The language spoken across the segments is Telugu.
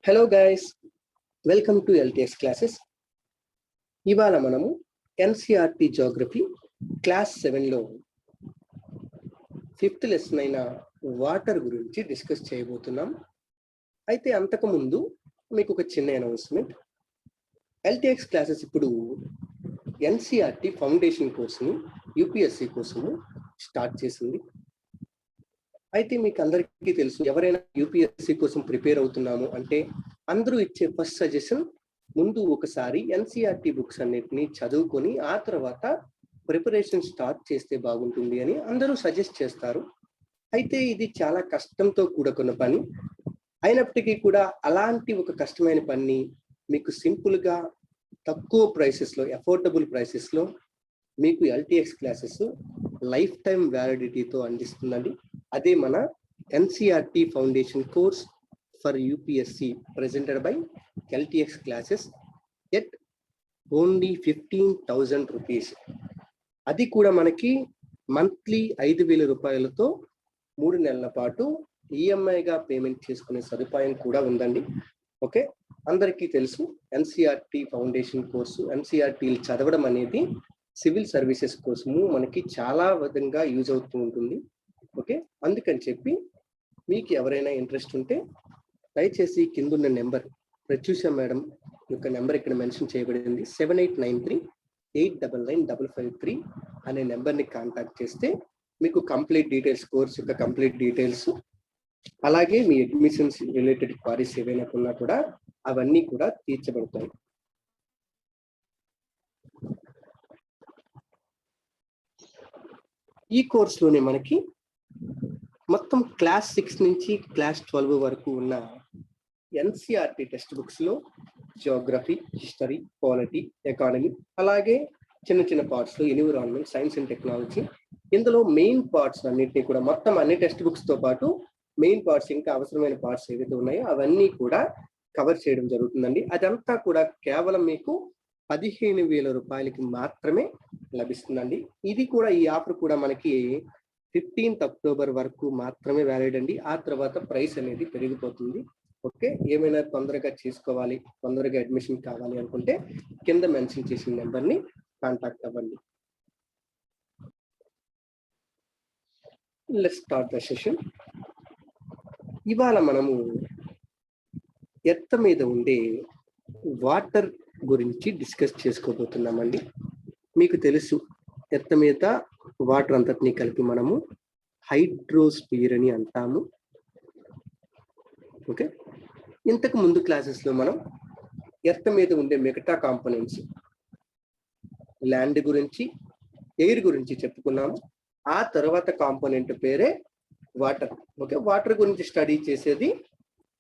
Hello guys, welcome to LTX classes. ఇవాళ మనము NCERT జోగ్రఫీ క్లాస్ 7లో 5th లెసన్ అయిన వాటర్ గురించి డిస్కస్ చేయబోతున్నాం. అయితే అంతకుముందు మీకు ఒక చిన్న అనౌన్స్మెంట్. LTX క్లాసెస్ ఇప్పుడు NCERT ఫౌండేషన్ కోర్సుని UPSC కోసము స్టార్ట్ చేసింది. అయితే మీకు అందరికీ తెలుసు, ఎవరైనా UPSC కోసం ప్రిపేర్ అవుతున్నాము అంటే అందరూ ఇచ్చే ఫస్ట్ సజెషన్ ముందు ఒకసారి NCERT బుక్స్ అన్నిటిని చదువుకొని ఆ తర్వాత ప్రిపరేషన్ స్టార్ట్ చేస్తే బాగుంటుంది అని అందరూ సజెస్ట్ చేస్తారు. అయితే ఇది చాలా కష్టంతో కూడుకున్న పని అయినప్పటికీ కూడా అలాంటి ఒక కష్టమైన పని మీకు సింపుల్గా తక్కువ ప్రైసెస్లో, అఫోర్డబుల్ ప్రైసెస్లో మీకు LTX క్లాసెస్ లైఫ్ టైం వ్యాలిడిటీతో అందిస్తుందండి. అదే మన NCERT foundation course for UPSC presented by LTX classes at only 15,000 rupees. అది కూడా మనకి మంత్లీ 5,000 రూపాయలతో 3 నెలల పాటు EMIగా పేమెంట్ చేసుకునే సదుపాయం కూడా ఉందండి. ఓకే, అందరికీ తెలుసు NCERT ఫౌండేషన్ కోర్సు, NCERT చదవడం అనేది సివిల్ సర్వీసెస్ కోసము మనకి చాలా విధంగా యూజ్ అవుతూ ఉంటుంది. ఓకే, అందుకని చెప్పి మీకు ఎవరైనా ఇంట్రెస్ట్ ఉంటే దయచేసి కిందున్న నెంబర్, ప్రత్యూష మేడం యొక్క నెంబర్ ఇక్కడ మెన్షన్ చేయబడింది, 7893-899-553 అనే నెంబర్ని కాంటాక్ట్ చేస్తే మీకు కంప్లీట్ డీటెయిల్స్, కోర్స్ యొక్క కంప్లీట్ డీటెయిల్స్, అలాగే మీ అడ్మిషన్స్ రిలేటెడ్ క్వారీస్ ఏవైనా ఉన్నా కూడా అవన్నీ కూడా తీర్చబడతాయి. ఈ కోర్సులోనే మనకి మొత్తం క్లాస్ 6 నుంచి క్లాస్ 12 వరకు ఉన్న NCERT టెక్స్ట్ బుక్స్లో జియోగ్రఫీ, హిస్టరీ, పాలిటీ, ఎకానమీ, అలాగే చిన్న చిన్న పార్ట్స్లో ఎన్విరాన్మెంట్, సైన్స్ అండ్ టెక్నాలజీ, ఇందులో మెయిన్ పార్ట్స్ అన్నింటినీ కూడా మొత్తం అన్ని టెక్స్ట్ బుక్స్తో పాటు మెయిన్ పార్ట్స్, ఇంకా అవసరమైన పార్ట్స్ ఏవైతే ఉన్నాయో అవన్నీ కూడా కవర్ చేయడం జరుగుతుందండి. అదంతా కూడా కేవలం మీకు 15,000 రూపాయలకి మాత్రమే లభిస్తుందండి. ఇది కూడా, ఈ ఆఫర్ కూడా మనకి 15th అక్టోబర్ వరకు మాత్రమే వ్యాలిడ్ అండి. ఆ తర్వాత ప్రైస్ అనేది పెరిగిపోతుంది. ఓకే, ఏమైనా తొందరగా చేసుకోవాలి, తొందరగా అడ్మిషన్ కావాలి అనుకుంటే కింద మెన్షన్ చేసిన నెంబర్ని కాంటాక్ట్ అవ్వండి. Let's start the session. ఇవాళ మనము ఎర్త్ మీద ఉండే వాటర్ గురించి డిస్కస్ చేసుకోబోతున్నామండి. మీకు తెలుసు, ఎర్త్ మీద వాటర్ అంతటినీ కలిపి మనము హైడ్రోస్పియర్ అని అంటాము. ఓకే, ఇంతకు ముందు క్లాసెస్లో మనం ఎర్త్ మీద ఉండే మిగతా కాంపోనెంట్స్, ల్యాండ్ గురించి, ఎయిర్ గురించి చెప్పుకున్నాము. ఆ తర్వాత కాంపోనెంట్ పేరే వాటర్. ఓకే, వాటర్ గురించి స్టడీ చేసేది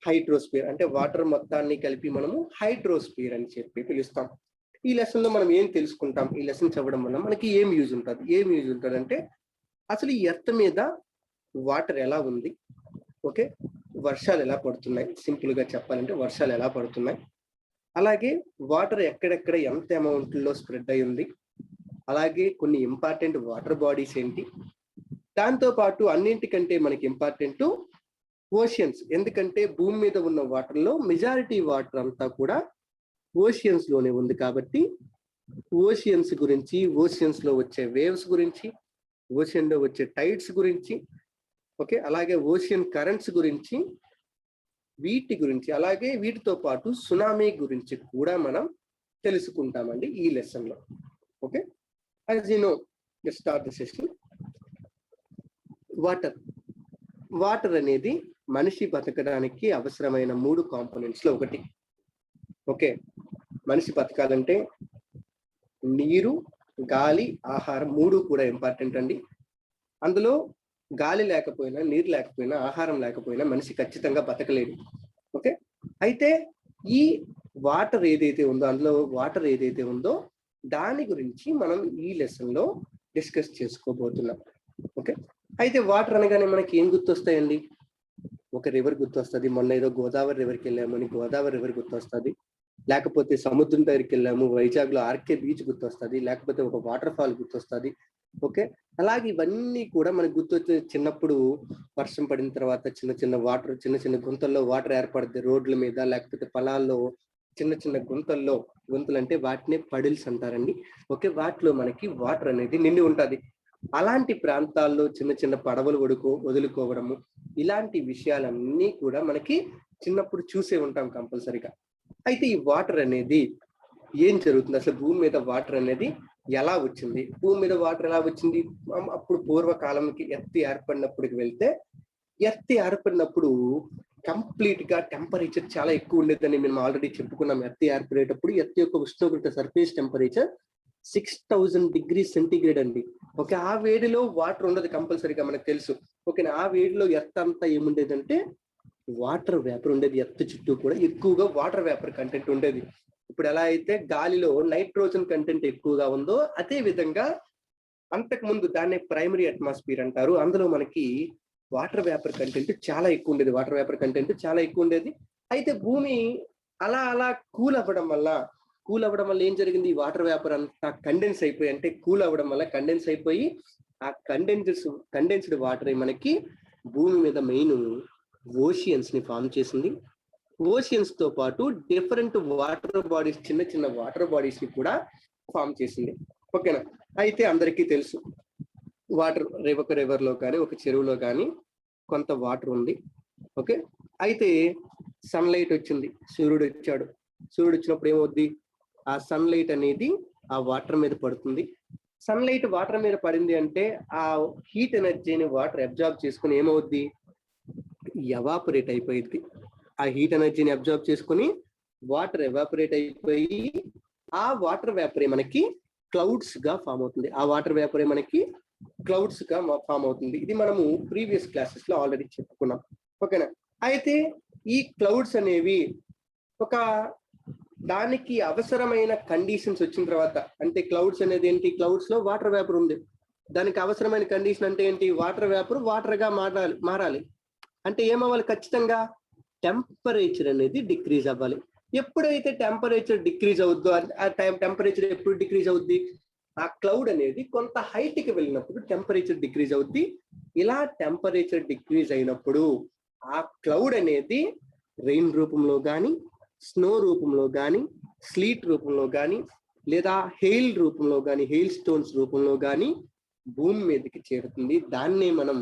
హైడ్రోస్పియర్, అంటే వాటర్ మొత్తాన్ని కలిపి మనము హైడ్రోస్పియర్ అని చెప్పి పిలుస్తాం. ఈ లెసన్లో మనం ఏం తెలుసుకుంటాం, ఈ లెసన్ చదవడం వల్ల మనకి ఏం యూజ్ ఉంటుంది అంటే అసలు ఈ ఎర్త్ మీద వాటర్ ఎలా ఉంది, ఓకే, వర్షాలు ఎలా పడుతున్నాయి, సింపుల్గా చెప్పాలంటే వర్షాలు ఎలా పడుతున్నాయి, అలాగే వాటర్ ఎక్కడెక్కడ ఎంత అమౌంట్లో స్ప్రెడ్ అయి ఉంది, అలాగే కొన్ని ఇంపార్టెంట్ వాటర్ బాడీస్ ఏంటి, దాంతోపాటు అన్నింటికంటే మనకి ఇంపార్టెంట్ ఓషియన్స్. ఎందుకంటే భూమి మీద ఉన్న వాటర్లో మెజారిటీ వాటర్ అంతా కూడా ఓషియన్స్ లోనే ఉంది కాబట్టి ఓషియన్స్ గురించి, ఓషియన్స్ లో వచ్చే వేవ్స్ గురించి, ఓషియన్ లో వచ్చే టైడ్స్ గురించి, ఓకే, అలాగే ఓషియన్ కరెంట్స్ గురించి, వీటి గురించి, అలాగే వీటితో పాటు సునామీ గురించి కూడా మనం తెలుసుకుంటామండి ఈ లెసన్ లో. Okay, as you know, let's start the session. Water అనేది మనిషి బతకడానికి అవసరమైన 3 కాంపోనెంట్స్ లో ఒకటి. ఓకే, మనిషి బతకాలంటే నీరు, గాలి, ఆహారం 3 కూడా ఇంపార్టెంట్ అండి. అందులో గాలి లేకపోయినా, నీరు లేకపోయినా, ఆహారం లేకపోయినా మనిషి ఖచ్చితంగా బతకలేడు. ఓకే, అయితే ఈ వాటర్ ఏదైతే ఉందో, అందులో వాటర్ ఏదైతే ఉందో దాని గురించి మనం ఈ లెసన్లో డిస్కస్ చేసుకోబోతున్నాం. ఓకే, అయితే వాటర్ అనగానే మనకి ఏం గుర్తొస్తాయండి? ఒక రివర్ గుర్తొస్తుంది. మొన్న ఏదో గోదావరి రివర్కి వెళ్ళామని గోదావరి రివర్ గుర్తొస్తుంది, లేకపోతే సముద్రం దగ్గరికి వెళ్ళాము, వైజాగ్లో ఆర్కే బీచ్ గుర్తొస్తుంది, లేకపోతే ఒక వాటర్ ఫాల్ గుర్తొస్తుంది, ఓకే, అలాగే ఇవన్నీ కూడా మనకు గుర్తొచ్చే చిన్నప్పుడు వర్షం పడిన తర్వాత చిన్న చిన్న వాటర్, చిన్న చిన్న గుంతల్లో వాటర్ ఏర్పడుద్ది రోడ్ల మీద, లేకపోతే పొలాల్లో చిన్న చిన్న గుంతలు అంటే వాటినే పడిల్స్ అంటారండి. ఓకే, వాటిలో మనకి వాటర్ అనేది నిండి ఉంటది. అలాంటి ప్రాంతాల్లో చిన్న చిన్న పడవలు వదులుకోవడము, ఇలాంటి విషయాలన్నీ కూడా మనకి చిన్నప్పుడు చూసే ఉంటాం కంపల్సరిగా. అయితే ఈ వాటర్ అనేది ఏం జరుగుతుంది, అసలు భూమి మీద వాటర్ అనేది ఎలా వచ్చింది, భూమి మీద వాటర్ ఎలా వచ్చింది? అప్పుడు పూర్వకాలంకి ఎర్త్ ఏర్పడినప్పటికి వెళ్తే, ఎర్త్ ఏర్పడినప్పుడు కంప్లీట్ గా టెంపరేచర్ చాలా ఎక్కువ ఉండేదని మేము ఆల్రెడీ చెప్పుకున్నాం. ఎర్త్ ఏర్పడేటప్పుడు ఎర్త్ యొక్క ఉష్ణోగ్రత సర్ఫేస్ టెంపరేచర్ 6000 డిగ్రీ సెంటిగ్రేడ్ అండి. ఓకే, ఆ వేడిలో వాటర్ ఉండదు కంపల్సరీగా, మనకు తెలుసు. ఓకేనా, ఆ వేడిలో ఎర్త్ అంతా ఏముండేదంటే వాటర్ వేపర్ ఉండేది. ఎర్త్ చుట్టూ కూడా ఎక్కువగా వాటర్ వేపర్ కంటెంట్ ఉండేది. ఇప్పుడు ఎలా అయితే గాలిలో నైట్రోజన్ కంటెంట్ ఎక్కువగా ఉందో, అదే విధంగా అంతకు ముందు దాన్ని ప్రైమరీ అట్మాస్ఫియర్ అంటారు. అందులో మనకి వాటర్ వేపర్ కంటెంట్ చాలా ఎక్కువ ఉండేది. వాటర్ వేపర్ కంటెంట్ చాలా ఎక్కువ ఉండేది. అయితే భూమి అలా అలా కూల్ అవ్వడం వల్ల ఏం జరిగింది? ఈ వాటర్ వేపర్ అంతా కండెన్స్ అయిపోయి, అంటే కూల్ అవ్వడం వల్ల కండెన్స్ అయిపోయి, ఆ కండెన్స్డ్ వాటర్ మనకి భూమి మీద మెయిన్ ఓషియన్స్ ని ఫామ్ చేసింది. ఓషియన్స్ తో పాటు డిఫరెంట్ వాటర్ బాడీస్, చిన్న చిన్న వాటర్ బాడీస్ ని కూడా ఫామ్ చేసింది. ఓకేనా, అయితే అందరికీ తెలుసు వాటర్ ఒక రివర్ లో కానీ ఒక చెరువులో కానీ కొంత వాటర్ ఉంది. ఓకే, అయితే సన్లైట్ వచ్చింది, సూర్యుడు వచ్చినప్పుడు ఏమవుద్ది? ఆ సన్లైట్ అనేది ఆ వాటర్ మీద పడుతుంది. సన్లైట్ వాటర్ మీద పడింది అంటే ఆ హీట్ ఎనర్జీని వాటర్ అబ్జార్బ్ చేసుకుని ఏమవుద్ది? ఎవాపరేట్ అయిపోయింది. ఆ హీట్ ఎనర్జీని అబ్జార్బ్ చేసుకుని వాటర్ ఎవాపరేట్ అయిపోయి, ఆ వాటర్ వేపరే మనకి క్లౌడ్స్ గా ఫామ్ అవుతుంది. ఆ వాటర్ వేపరే మనకి క్లౌడ్స్ గా ఫామ్ అవుతుంది. ఇది మనము ప్రీవియస్ క్లాసెస్ లో ఆల్రెడీ చెప్పుకున్నాం. ఓకేనా, అయితే ఈ క్లౌడ్స్ అనేవి ఒక దానికి అవసరమైన కండిషన్స్ వచ్చిన తర్వాత, అంటే క్లౌడ్స్ అనేది ఏంటి? క్లౌడ్స్ లో వాటర్ వేపర్ ఉంది, దానికి అవసరమైన కండిషన్ అంటే ఏంటి? వాటర్ వేపర్ వాటర్ గా మారాలి. అంటే ఏమవ్వాలి? ఖచ్చితంగా టెంపరేచర్ అనేది డిక్రీజ్ అవ్వాలి. ఎప్పుడైతే టెంపరేచర్ డిక్రీజ్ అవుద్దో, ఆ టెంపరేచర్ ఎప్పుడు డిక్రీజ్ అవుద్ది? ఆ క్లౌడ్ అనేది కొంత హైట్ కి వెళ్ళినప్పుడు టెంపరేచర్ డిక్రీజ్ అవుద్ది. ఇలా టెంపరేచర్ డిక్రీజ్ అయినప్పుడు ఆ క్లౌడ్ అనేది రెయిన్ రూపంలో కానీ, స్నో రూపంలో కానీ, స్లీట్ రూపంలో కానీ, లేదా హెయిల్ రూపంలో కానీ, హెయిల్ స్టోన్స్ రూపంలో కానీ భూమి మీదకి చేరుతుంది. దాన్నే మనం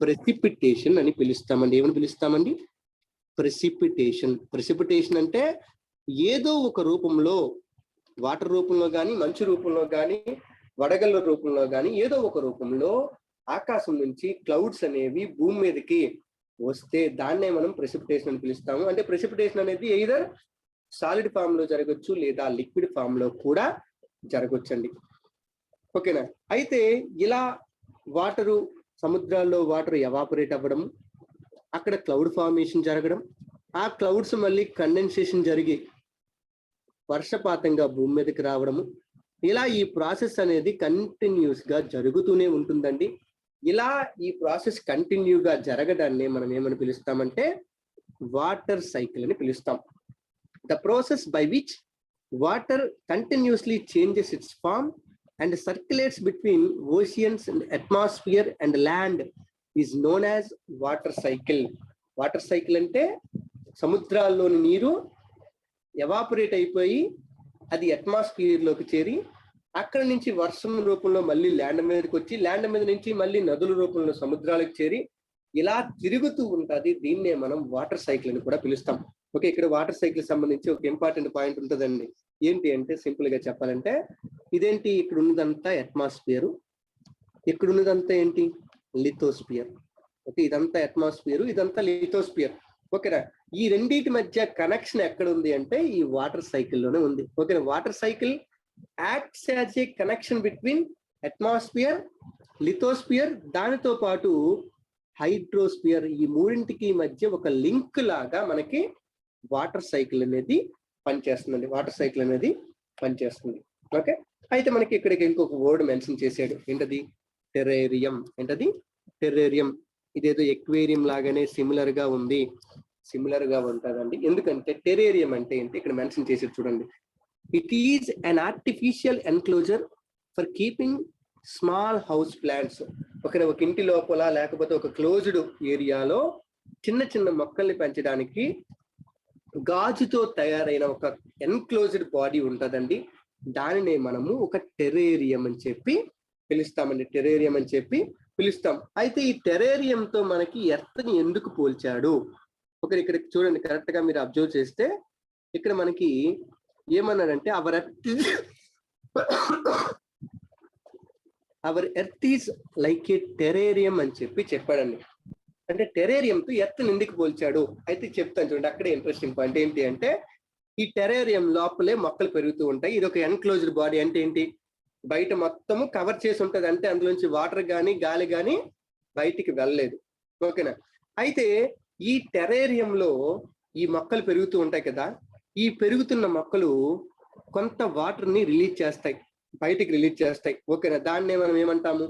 ప్రెసిపిటేషన్ అని పిలుస్తామండి. ఏమని పిలుస్తామండి? ప్రెసిపిటేషన్ అంటే ఏదో ఒక రూపంలో, వాటర్ రూపంలో కానీ, మంచు రూపంలో కానీ, వడగళ్ళ రూపంలో కానీ, ఏదో ఒక రూపంలో ఆకాశం నుంచి క్లౌడ్స్ అనేవి భూమి మీదకి వస్తే దాన్నే మనం ప్రెసిపిటేషన్ అని పిలుస్తాము. అంటే ప్రెసిపిటేషన్ అనేది ఎయిదర్ సాలిడ్ ఫామ్ లో జరగచ్చు, లేదా లిక్విడ్ ఫామ్ లో కూడా జరగచ్చండి. ఓకేనా, అయితే ఇలా వాటరు, సముద్రాల్లో వాటర్ ఎవాపరేట్ అవ్వడం, అక్కడ క్లౌడ్ ఫార్మేషన్ జరగడం, ఆ క్లౌడ్స్ మళ్ళీ కండెన్సేషన్ జరిగి వర్షపాతంగా భూమి మీదకి రావడము, ఇలా ఈ ప్రాసెస్ అనేది కంటిన్యూస్ గా జరుగుతూనే ఉంటుందండి. ఇలా ఈ ప్రాసెస్ కంటిన్యూగా జరగడాన్ని మనం ఏమని పిలుస్తామంటే వాటర్ సైకిల్ అని పిలుస్తాం. The process by which water continuously changes its form and circulates between oceans and atmosphere and land is known as water cycle. Water cycle అంటే సముద్రాల్లోని నీరు ఎవాపరేట్ అయిపోయి అది అట్మాస్ఫియర్ లోకి చేరి, అక్కడ నుంచి వర్షం రూపంలో మళ్ళీ ల్యాండ్ మీదకి వచ్చి, ల్యాండ్ మీద నుంచి మళ్ళీ నదుల రూపంలో సముద్రాలకు చేరి ఇలా తిరుగుతూ ఉంటుంది. దీన్నే మనం వాటర్ సైకిల్ అని కూడా పిలుస్తాం. ఓకే, ఇక్కడ వాటర్ సైకిల్ సంబంధించి ఒక ఇంపార్టెంట్ పాయింట్ ఉంటుందండి. ఏంటి అంటే సింపుల్ గా చెప్పాలంటే, ఇదేంటి? ఇక్కడ ఉన్నదంతా అట్మాస్ఫియర్, ఇక్కడ ఉన్నదంతా ఏంటి? లిథోస్ఫియర్. ఓకే, ఇదంతా అట్మాస్ఫియర్, ఇదంతా లిథోస్ఫియర్. ఓకేనా, ఈ రెండింటి మధ్య కనెక్షన్ ఎక్కడ ఉంది అంటే ఈ వాటర్ సైకిల్లోనే ఉంది. ఓకేనా, water cycle acts as a connection between atmosphere, lithosphere, దానితో పాటు హైడ్రోస్ఫియర్, ఈ మూడింటికి మధ్య ఒక లింక్ లాగా మనకి వాటర్ సైకిల్ అనేది పనిచేస్తుందండి. వాటర్ సైకిల్ అనేది పనిచేస్తుంది. ఓకే, అయితే మనకి ఇక్కడికి ఇంకొక వర్డ్ మెన్షన్ చేశాడు. ఏంటది? టెరేరియం. ఏంటది? టెరేరియం. ఇదేదో ఎక్వేరియం లాగానే సిమిలర్ గా ఉంది, సిమిలర్ గా ఉంటుందండి. ఎందుకంటే టెరేరియం అంటే ఏంటి ఇక్కడ మెన్షన్ చేసి చూడండి. It is an artificial enclosure for keeping small house plants, ఒక ఇంటి లోపల లేకపోతే ఒక క్లోజ్డ్ ఏరియాలో చిన్న చిన్న మొక్కల్ని పెంచడానికి గాజుతో తయారైన ఒక ఎన్క్లోజ్డ్ బాడీ ఉంటుందండి. దానినే మనము ఒక టెరేరియం అని చెప్పి పిలుస్తామండి. టెరేరియం అని చెప్పి పిలుస్తాం. అయితే ఈ టెరేరియంతో మనకి ఎర్త్ని ఎందుకు పోల్చాడు? ఇక్కడ చూడండి, కరెక్ట్ గా మీరు అబ్జర్వ్ చేస్తే ఇక్కడ మనకి ఏమన్నాడంటే hour earth is like A terrarium అని చెప్పాడండి. అంటే టెరేరియంతో ఎర్త్ని ఎందుకు పోల్చాడు అయితే చెప్తాను చూడండి. అక్కడే ఇంట్రెస్టింగ్ పాయింట్ ఏంటి అంటే, ఈ టెరేరియం లోపలే మొక్కలు పెరుగుతూ ఉంటాయి. ఇది ఒక ఎన్క్లోజ్డ్ బాడీ. అంటే ఏంటి, బయట మొత్తము కవర్ చేసి ఉంటుంది. అంటే అందులోంచి వాటర్ కానీ గాలి కానీ బయటికి వెళ్ళలేదు. ఓకేనా? అయితే ఈ టెరేరియంలో ఈ మొక్కలు పెరుగుతూ ఉంటాయి కదా, ఈ పెరుగుతున్న మొక్కలు కొంత వాటర్ని రిలీజ్ చేస్తాయి, బయటికి రిలీజ్ చేస్తాయి. ఓకేనా? దాన్నే మనం ఏమంటాము,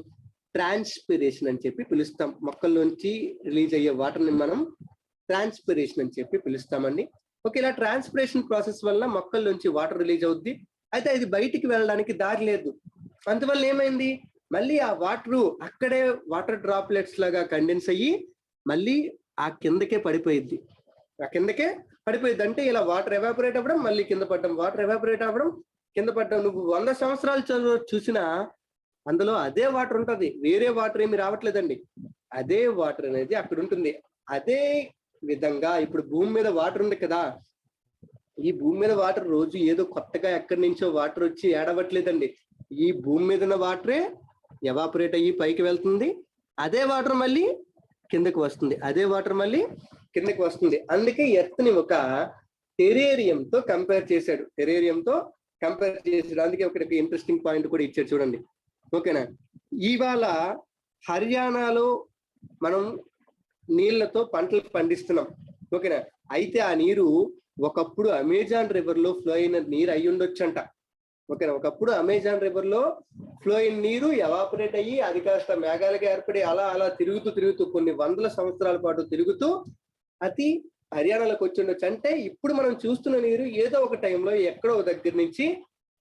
ట్రాన్స్పిరేషన్ అని చెప్పి పిలుస్తాం. మొక్కల్లోంచి రిలీజ్ అయ్యే వాటర్ని మనం ట్రాన్స్పిరేషన్ అని చెప్పి పిలుస్తామండి. ఓకే, ఇలా ట్రాన్స్పిరేషన్ ప్రాసెస్ వల్ల మొక్కల్లోంచి వాటర్ రిలీజ్ అవుద్ది. అయితే అది బయటికి వెళ్ళడానికి దారి లేదు. అందువల్ల ఏమైంది, మళ్ళీ ఆ వాటర్ అక్కడే వాటర్ డ్రాప్లెట్స్ లాగా కండెన్స్ అయ్యి మళ్ళీ ఆ కిందకే పడిపోయిద్ది. అంటే ఇలా వాటర్ ఎవాపరేట్ అవ్వడం, మళ్ళీ కింద పడడం, వాటర్ ఎవాపరేట్ అవ్వడం, కింద పడడం. నువ్వు 100 సంవత్సరాలు చూసినా అందులో అదే వాటర్ ఉంటుంది, వేరే వాటర్ ఏమి రావట్లేదండి. అదే వాటర్ అనేది అక్కడ ఉంటుంది. అదే విధంగా ఇప్పుడు భూమి మీద వాటర్ ఉంది కదా, ఈ భూమి మీద వాటర్ రోజు ఏదో కొత్తగా ఎక్కడి నుంచో వాటర్ వచ్చి ఏడవట్లేదండి. ఈ భూమి మీద ఉన్న వాటరే ఎవాపరేట్ అయ్యి పైకి వెళ్తుంది, అదే వాటర్ మళ్ళీ కిందకి వస్తుంది, అందుకే ఎర్త్ ని ఒక టెరేరియంతో కంపేర్ చేశాడు. అందుకే ఒక ఇంట్రెస్టింగ్ పాయింట్ కూడా ఇచ్చాడు చూడండి. ఓకేనా? ఇవాళ హర్యానాలో మనం నీళ్లతో పంటలు పండిస్తున్నాం. ఓకేనా? అయితే ఆ నీరు ఒకప్పుడు అమెజాన్ రివర్ లో ఫ్లో అయిన నీరు అయి ఉండొచ్చంట. ఓకేనా? ఒకప్పుడు అమెజాన్ రివర్ లో ఫ్లో అయిన నీరు ఎవాపరేట్ అయ్యి అది కాస్త మేఘాలుగా ఏర్పడి అలా తిరుగుతూ కొన్ని వందల సంవత్సరాల పాటు తిరుగుతూ అది హర్యానాలోకి వచ్చి ఉండొచ్చు. అంటే ఇప్పుడు మనం చూస్తున్న నీరు ఏదో ఒక టైంలో ఎక్కడో దగ్గర నుంచి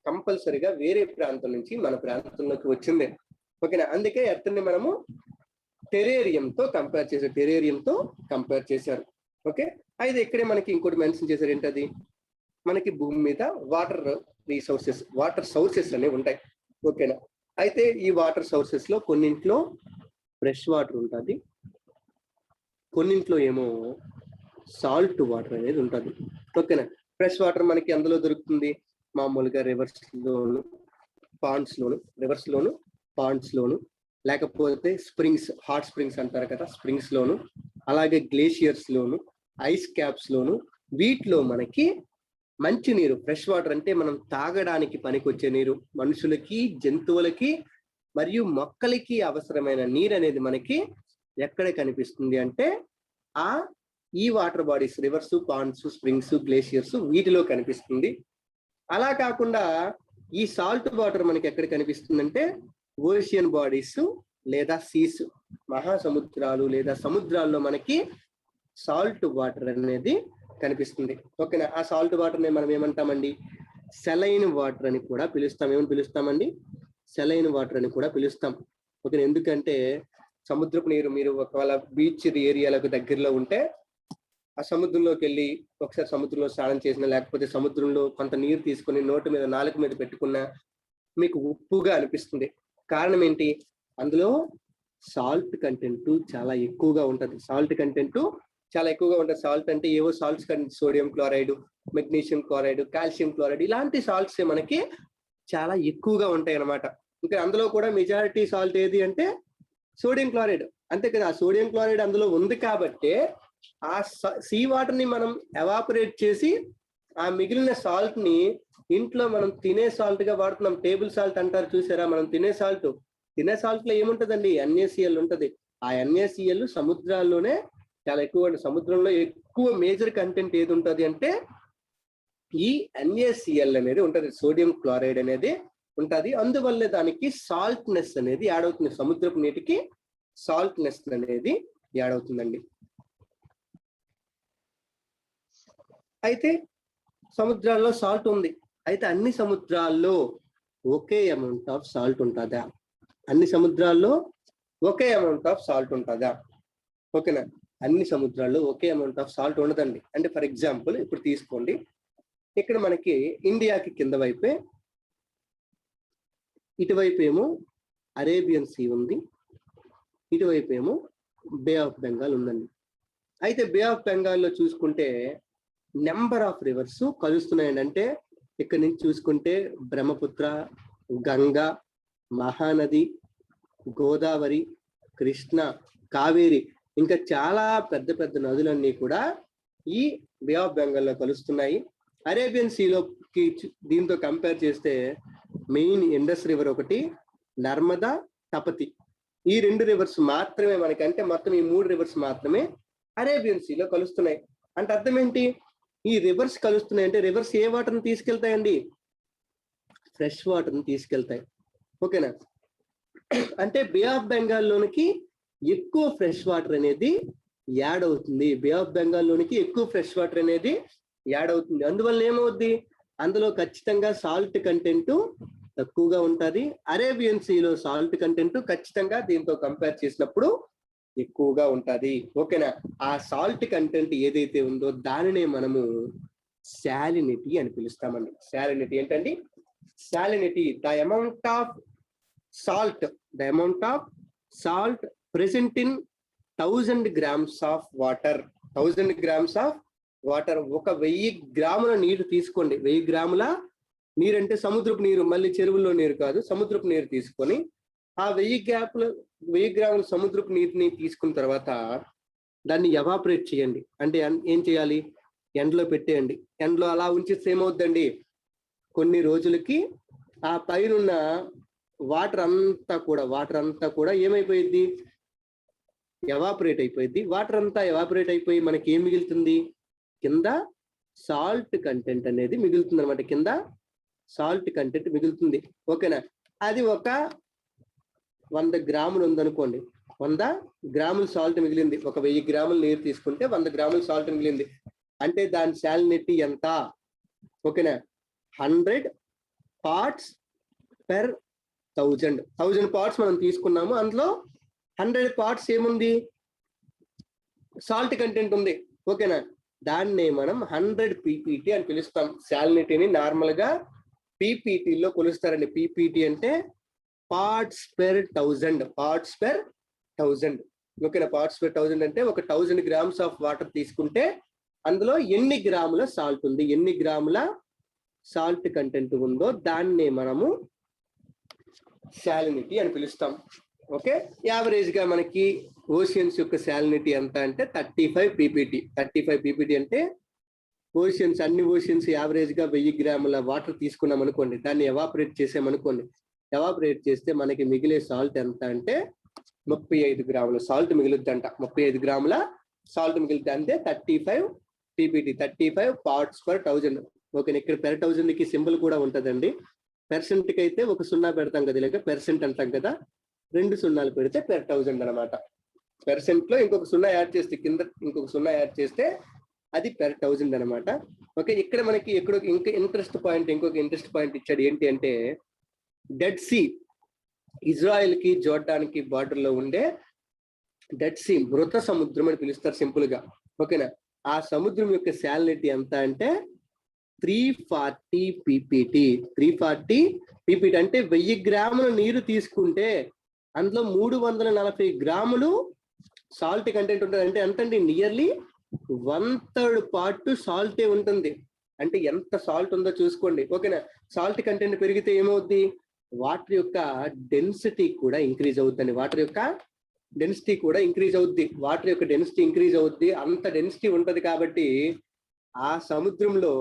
కంపల్సరిగా వేరే ప్రాంతం నుంచి మన ప్రాంతంలోకి వచ్చింది. ఓకేనా? అందుకే ఎర్త్ని మనము టెరేరియంతో కంపేర్ చేశారు. ఓకే, అయితే ఇక్కడే మనకి ఇంకోటి మెన్షన్ చేశారు. ఏంటది, మనకి భూమి మీద వాటర్ సోర్సెస్ అనేవి ఉంటాయి. ఓకేనా? అయితే ఈ వాటర్ సోర్సెస్ లో కొన్నింట్లో ఫ్రెష్ వాటర్ ఉంటుంది, కొన్నింట్లో ఏమో సాల్ట్ వాటర్ అనేది ఉంటుంది. ఓకేనా? ఫ్రెష్ వాటర్ మనకి అందులో దొరుకుతుంది మామూలుగా రివర్స్ లోను, లేకపోతే స్ప్రింగ్స్, హాట్ స్ప్రింగ్స్ అంటారు కదా, స్ప్రింగ్స్ లోను, అలాగే గ్లేషియర్స్ లోను, ఐస్ క్యాప్స్ లోను, వీటిలో మనకి మంచి నీరు, ఫ్రెష్ వాటర్ అంటే మనం తాగడానికి పనికొచ్చే నీరు, మనుషులకి, జంతువులకి మరియు మొక్కలకి అవసరమైన నీరు అనేది మనకి ఎక్కడ కనిపిస్తుంది అంటే ఈ water bodies, rivers, ponds, springs, glaciers, వీటిలో కనిపిస్తుంది. అలా కాకుండా ఈ సాల్ట్ వాటర్ మనకి ఎక్కడ కనిపిస్తుందంటే ఓషియన్ బాడీస్ లేదా సీస్, మహాసముద్రాలు లేదా సముద్రాల్లో మనకి సాల్ట్ వాటర్ అనేది కనిపిస్తుంది. ఓకేనా? ఆ సాల్ట్ వాటర్ ని మనం ఏమంటామండి, సెలైన్ వాటర్ అని కూడా పిలుస్తాం. ఏమని పిలుస్తామండి, సెలైన్ వాటర్ అని కూడా పిలుస్తాం. ఓకే, ఎందుకంటే సముద్రపు నీరు మీరు ఒకవేళ బీచ్ ఏరియాలకు దగ్గరలో ఉంటే ఆ సముద్రంలోకి వెళ్ళి ఒకసారి సముద్రంలో స్నానం చేసిన, లేకపోతే సముద్రంలో కొంత నీరు తీసుకొని నోటి మీద, నాలుక మీద పెట్టుకున్నా మీకు ఉప్పుగా అనిపిస్తుంది. కారణం ఏంటి, అందులో సాల్ట్ కంటెంట్ చాలా ఎక్కువగా ఉంటుంది. సాల్ట్ అంటే ఏవో సాల్ట్స్ కంటే sodium chloride, magnesium chloride, calcium chloride, ఇలాంటి సాల్ట్స్ మనకి చాలా ఎక్కువగా ఉంటాయి అన్నమాట. ఇంకా అందులో కూడా మెజారిటీ సాల్ట్ ఏది అంటే సోడియం క్లోరైడ్. అంతే కదా, ఆ సోడియం క్లోరైడ్ అందులో ఉంది కాబట్టి ఆ సీ వాటర్ ని మనం ఎవాపరేట్ చేసి ఆ మిగిలిన సాల్ట్ ని ఇంట్లో మనం తినే సాల్ట్ గా వాడుతున్నాం. టేబుల్ సాల్ట్ అంటారు చూసారా, మనం తినే సాల్ట్ లో ఏముంటదండి, NaCl ఉంటది. ఆ NaCl సముద్రాల్లోనే చాలా ఎక్కువ. సముద్రంలో ఎక్కువ మేజర్ కంటెంట్ ఏది ఉంటది అంటే ఈ NaCl అనేది ఉంటది, సోడియం క్లోరైడ్ అనేది ఉంటది. అందువల్లే దానికి సాల్ట్నెస్ అనేది యాడ్ అవుతుంది, సముద్రపు నీటికి సాల్ట్నెస్ అనేది యాడ్ అవుతుందండి. అయితే సముద్రాల్లో సాల్ట్ ఉంది, అయితే అన్ని సముద్రాల్లో ఒకే అమౌంట్ ఆఫ్ సాల్ట్ ఉంటుందా అన్ని సముద్రాల్లో ఒకే అమౌంట్ ఆఫ్ సాల్ట్ ఉంటుందా? ఓకేనా? అన్ని సముద్రాల్లో ఒకే అమౌంట్ ఆఫ్ సాల్ట్ ఉండదండి. అంటే ఫర్ ఎగ్జాంపుల్ ఇప్పుడు తీసుకోండి, ఇక్కడ మనకి ఇండియాకి కింద వైపే ఇటువైపు ఏమో అరేబియన్ సీ ఉంది, ఇటువైపు ఏమో బే ఆఫ్ బెంగాల్ ఉందండి. అయితే బే ఆఫ్ బెంగాల్లో చూసుకుంటే నెంబర్ ఆఫ్ రివర్స్ కలుస్తున్నాయండి. అంటే ఇక్కడ నుంచి చూసుకుంటే బ్రహ్మపుత్ర, గంగా, మహానది, గోదావరి, కృష్ణ, కావేరి, ఇంకా చాలా పెద్ద పెద్ద నదులన్నీ కూడా ఈ బే ఆఫ్ బెంగాల్లో కలుస్తున్నాయి. అరేబియన్ సీలోకి దీంతో కంపేర్ చేస్తే మెయిన్ ఇండస్ రివర్ ఒకటి, నర్మదా, తపతి, ఈ 2 రివర్స్ మాత్రమే మనకి, అంటే మొత్తం ఈ 3 రివర్స్ మాత్రమే అరేబియన్ సీలో కలుస్తున్నాయి. అంటే అర్థం ఏంటి? ఈ రివర్స్ కలుస్తున్నాయి అంటే రివర్స్ ఏ వాటర్ని తీసుకెళ్తాయండి? ఫ్రెష్ వాటర్ని తీసుకెళ్తాయి. ఓకేనా? అంటే బే ఆఫ్ బెంగాల్లోనికి ఎక్కువ ఫ్రెష్ వాటర్ అనేది యాడ్ అవుతుంది. బే ఆఫ్ బెంగాల్లోనికి ఎక్కువ ఫ్రెష్ వాటర్ అనేది యాడ్ అవుతుంది. అందువల్ల ఏమవుద్ది? అందులో ఖచ్చితంగా సాల్ట్ కంటెంట్ తక్కువగా ఉంటుంది. అరేబియన్ సీలో సాల్ట్ కంటెంట్ ఖచ్చితంగా దీంతో కంపేర్ చేసినప్పుడు ఎక్కువగా ఉంటుంది. ఓకేనా? ఆ సాల్ట్ కంటెంట్ ఏదైతే ఉందో దానినే మనము సాలినిటీ అని పిలుస్తామండి. సాలినిటీ ఏంటండి? Salinity the amount of salt present in 1000 grams of water. 1000 grams of water. 1000 గ్రాముల నీరు తీసుకోండి. 1000 గ్రాముల నీరు అంటే సముద్రపు నీరు, మళ్ళీ చెరువుల్లో నీరు కాదు, సముద్రపు నీరు తీసుకొని ఆ 1000 గ్రాముల సముద్రపు నీటిని తీసుకున్న తర్వాత దాన్ని ఎవాపరేట్ చేయండి. అంటే ఏం చేయాలి? ఎండలో పెట్టేయండి. ఎండలో అలా ఉంచితే ఏమవుద్దండి? కొన్ని రోజులకి ఆ పైన వాటర్ అంతా కూడా ఏమైపోయింది? ఎవాపరేట్ అయిపోయింది. వాటర్ అంతా ఎవాపరేట్ అయిపోయి మనకి ఏం మిగులుతుంది? కింద సాల్ట్ కంటెంట్ అనేది మిగులుతుంది అనమాట. కింద సాల్ట్ కంటెంట్ మిగులుతుంది. ఓకేనా? అది ఒక 100 గ్రాములు ఉందనుకోండి, 100 గ్రాముల సాల్ట్ మిగిలింది. ఒక 1000 గ్రాముల నీరు తీసుకుంటే 100 గ్రాముల సాల్ట్ మిగిలింది. అంటే దాని సాలినిటీ ఎంత? ఓకేనా? 100 parts per 1000 parts మనం తీసుకున్నాము. అందులో 100 parts ఏముంది? సాల్ట్ కంటెంట్ ఉంది. ఓకేనా? దాన్నే మనం 100 PPT అని పిలుస్తాం. సాలినిటీని నార్మల్ గా పీపీటీలో కొలుస్తారండి. పీపీటీ అంటే పార్ట్స్ పెర్ 1000. ఓకేనా? పార్ట్స్ పెర్ 1000 అంటే ఒక 1000 grams ఆఫ్ వాటర్ తీసుకుంటే అందులో ఎన్ని గ్రాముల సాల్ట్ ఉంది, ఎన్ని గ్రాముల సాల్ట్ కంటెంట్ ఉందో దాన్నే మనము సాలినిటీ అని పిలుస్తాం. ఓకే? యావరేజ్ గా మనకి ఓషియన్స్ యొక్క సాలినిటీ ఎంత అంటే 35 PPT. 35 PPT అంటే అన్ని ఓషియన్స్ యావరేజ్ గా 1000 గ్రాముల వాటర్ తీసుకున్నాం అనుకోండి, దాన్ని ఎవాపరేట్ చేసామనుకోండి, ఎవాపరేట్ చేస్తే మనకి మిగిలే సాల్ట్ ఎంత అంటే 35 గ్రాముల సాల్ట్ మిగులుద్దంట. 35 గ్రాముల సాల్ట్ మిగిలితే అంటే 35 PPT, 35 parts per 1000. ఓకే, ఇక్కడ per 1000 కి సింబల్ కూడా ఉంటుందండి. పెర్సెంట్ కి అయితే ఒక 0 పెడతాం కదా, ఇలాగ పెర్సెంట్ అంటాం కదా, 2 సున్నాలు పెడితే per 1000 అనమాట. పెర్సెంట్ లో ఇంకొక 0 యాడ్ చేస్తే, కింద ఇంకొక 0 యాడ్ చేస్తే అది per 1000 అనమాట. ఓకే, ఇక్కడ మనకి ఇంకొక ఇంట్రెస్ట్ పాయింట్ ఇచ్చాడు. ఏంటి అంటే డెడ్ సీ, ఇజ్రాయెల్ కి జోర్డాన్ కి బార్డర్ లో ఉండే డెడ్ సీ, మృత సముద్రం అని పిలుస్తారు సింపుల్ గా. ఓకేనా? ఆ సముద్రం యొక్క సాలినిటీ ఎంత అంటే 340 PPT. 340 PPT అంటే 1000 గ్రాముల నీరు తీసుకుంటే అందులో 340 గ్రాములు సాల్ట్ కంటెంట్ ఉంటుంది. అంటే ఎంతండి? నియర్లీ 1/3 పార్ట్ సాల్టే ఉంటుంది. అంటే ఎంత సాల్ట్ ఉందో చూసుకోండి. ఓకేనా? సాల్ట్ కంటెంట్ పెరిగితే ఏమవుద్ది? వాటర్ యొక్క డెన్సిటీ కూడా ఇంక్రీజ్ అవుతుంది. వాటర్ యొక్క డెన్సిటీ ఇంక్రీజ్ అవుద్ది. అంత డెన్సిటీ ఉంటది కాబట్టి ఆ సముద్రంలో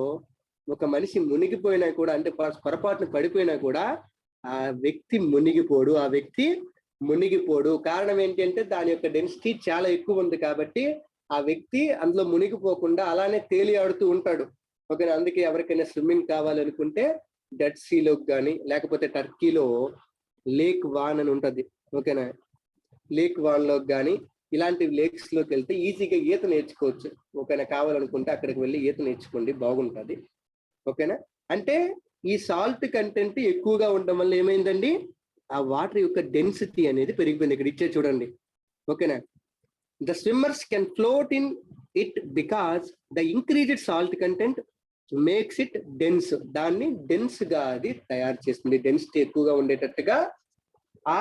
ఒక మనిషి మునిగిపోయినా కూడా, అంటే పొరపాటున పడిపోయినా కూడా ఆ వ్యక్తి మునిగిపోడు. కారణం ఏంటంటే దాని యొక్క డెన్సిటీ చాలా ఎక్కువ ఉంది కాబట్టి ఆ వ్యక్తి అందులో మునిగిపోకుండా అలానే తేలియాడుతూ ఉంటాడు. ఓకేనా? అందుకే ఎవరికైనా స్విమ్మింగ్ కావాలనుకుంటే డెడ్ సీలోకి కానీ, లేకపోతే టర్కీలో లేక్ వాన్ అని ఉంటది. ఓకేనా? లేక్ వాన్ లోకి కానీ ఇలాంటి లేక్స్ లోకి వెళ్తే ఈజీగా ఈత నేర్చుకోవచ్చు. ఓకేనా? కావాలనుకుంటే అక్కడికి వెళ్ళి ఈత నేర్చుకోండి, బాగుంటుంది. ఓకేనా? అంటే ఈ సాల్ట్ కంటెంట్ ఎక్కువగా ఉండడం వల్ల ఏమైందండి? ఆ వాటర్ యొక్క డెన్సిటీ అనేది పెరిగిపోయింది. ఇక్కడ ఇచ్చే చూడండి, ఓకేనా. The swimmers can float in it because the increased salt content makes it dense. దాన్ని డెన్స్ గా అది తయారు చేస్తుంది. డెన్సిటీ ఎక్కువగా ఉండేటట్టుగా ఆ